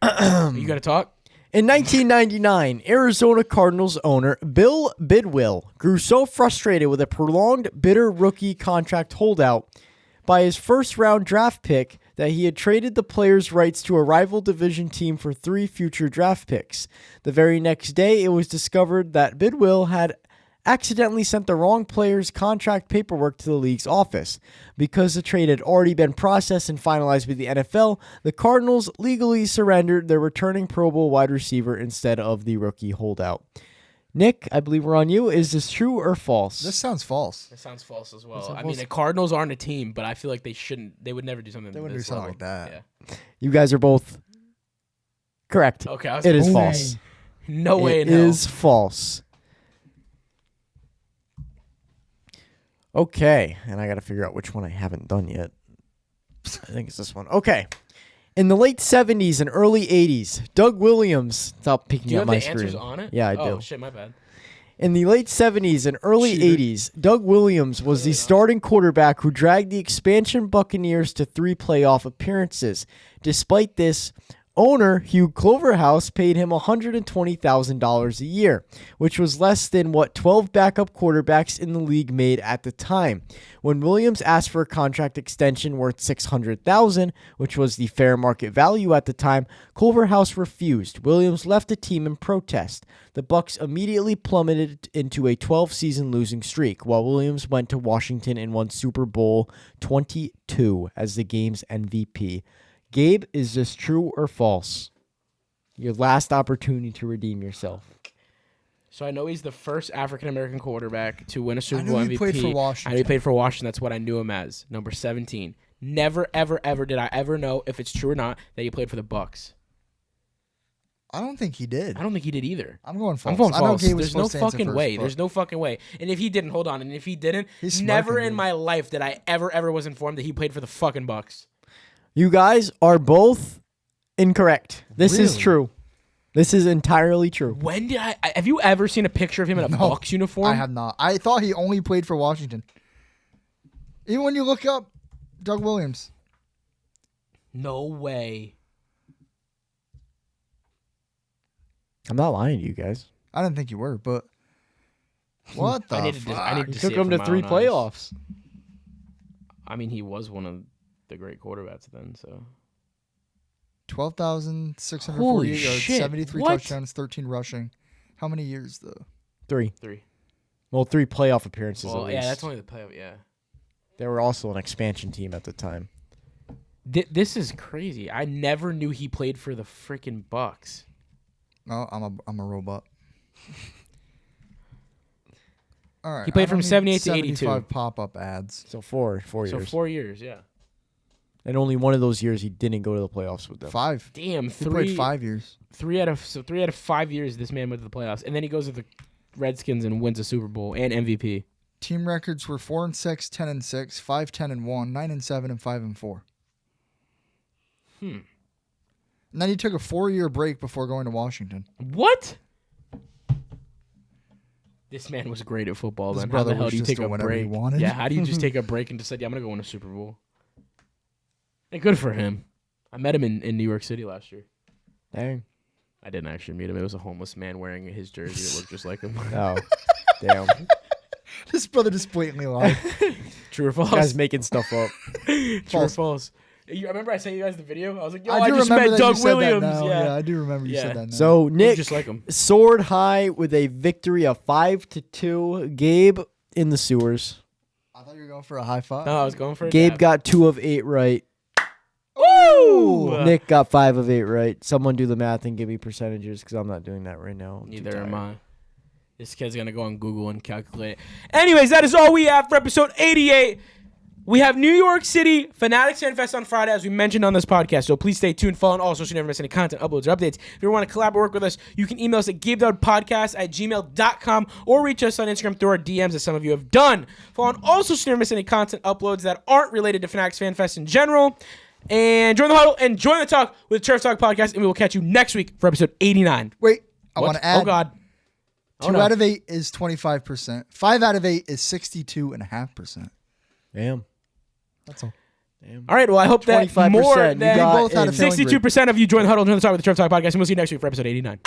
You gotta talk? In 1999, Arizona Cardinals owner Bill Bidwill grew so frustrated with a prolonged, bitter rookie contract holdout by his first-round draft pick that he had traded the player's rights to a rival division team for 3 future draft picks. The very next day, it was discovered that Bidwill had accidentally sent the wrong player's contract paperwork to the league's office. Because the trade had already been processed and finalized with the NFL, the Cardinals legally surrendered their returning Pro Bowl wide receiver instead of the rookie holdout. Nick, I believe we're on you. Is this true or false? This sounds false. That sounds false as well. sounds I false. mean, the Cardinals aren't a team, but I feel like they shouldn't. They would never do something. They to wouldn't do this something level. like that. Yeah. You guys are both correct. Okay. I was It is Ooh. false. No way It in hell. is false. Okay, and I got to figure out which one I haven't done yet. I think it's this one. Okay. In the late 70s and early 80s, Doug Williams... Stop picking Do you up have my the answers screen. on it? Yeah, I Oh do. shit, my bad. In the late 70s and early Cheater. 80s, Doug Williams was the starting quarterback who dragged the expansion Buccaneers to 3 playoff appearances. Despite this, owner Hugh Cloverhouse paid him $120,000 a year, which was less than what 12 backup quarterbacks in the league made at the time. When Williams asked for a contract extension worth $600,000, which was the fair market value at the time, Cloverhouse refused. Williams left the team in protest. The Bucs immediately plummeted into a 12-season losing streak, while Williams went to Washington and won Super Bowl 22 as the game's MVP. Gabe, is this true or false? Your last opportunity to redeem yourself. So I know he's the first African American quarterback to win a I Super knew Bowl he MVP. played for I know he Washington. played for Washington. That's what I knew him as. Number 17. Never, ever, ever did I ever know if it's true or not that he played for the Bucks. I don't think he did. I don't think he did either. I'm going false. I'm going I know false. Gabe was There's no supposed to answer fucking first, way. but There's no fucking way. And if he didn't, hold on. And if he didn't, He's never smirking, in dude. my life did I ever was informed that he played for the fucking Bucks. You guys are both incorrect. This is Really? true. This is entirely true. When did have you ever seen a picture of him in a Bucs uniform? I have not. I thought he only played for Washington. Even when you look up Doug Williams. No way. I'm not lying to you guys. I didn't think you were, but what the I need fuck? to He see took it him for to my 3 own eyes. playoffs. I mean, he was one of the great quarterbacks then, so. 12,648 Holy yards, shit, 73 what? touchdowns, 13 rushing. How many years, though? 3. 3. Well, 3 playoff appearances Well, at least. yeah, that's only the playoff, yeah. They were also an expansion team at the time. This is crazy. I never knew he played for the freaking Bucs. No, I'm a robot. All right. He played I don't from need 78 to 82. 75 pop-up ads. So 4 years. So 4 years, yeah. And only one of those years he didn't go to the playoffs with them. 5. Damn, He played 5 years. 3 out of 5 years this man went to the playoffs, and then he goes to the Redskins and wins a Super Bowl and MVP. Team records were 4-6, 10-6, 5-10-1, 9-7, and 5-4. And then he took a 4-year break before going to Washington. What? This man was great at football. His Then how brother the hell was do you just take doing a whatever he break? wanted. Yeah, how do you just take a break and decide, yeah, I'm gonna go win a Super Bowl? Hey, good for him. I met him in New York City last year. Dang. I didn't actually meet him. It was a homeless man wearing his jersey that looked just like him. Oh, damn. His brother just blatantly lied. True or false? Guy's making stuff up. True or False. false? I remember I sent you guys the video. I was like, yo, I I do just remember met that Doug you said Williams. that now. Yeah. Yeah, I do remember you Yeah. said that now. So Looked Nick just like him. soared high with a victory of 5-2. Gabe in the sewers. I thought you were going for a high five. No, I was going for a Gabe dab. got 2 of 8 right. Woo! Nick got 5 of 8 right. Someone do the math and give me percentages because I'm not doing that right now. I'm too Neither am tired. I. This kid's going to go on Google and calculate it. Anyways, that is all we have for episode 88. We have New York City Fanatics Fan Fest on Friday, as we mentioned on this podcast. So please stay tuned, follow on all social, never miss any content, uploads, or updates. If you want to collaborate or work with us, you can email us at gabedoudpodcast@gmail.com or reach us on Instagram through our DMs, as some of you have done. Follow on all social, never miss any content, uploads that aren't related to Fanatics Fan Fest in general. And join the huddle and join the talk with the Turf Talk Podcast, and we will catch you next week for episode 89. Wait, I What? want to add. Oh, God. 2 out of 8 is 25%. 5 out of 8 is 62.5%. Damn. That's all. All right, well, I hope that 25%. more You than got both had a in. failing grade. 62% of you join the huddle, join the talk with the Turf Talk Podcast, and we'll see you next week for episode 89.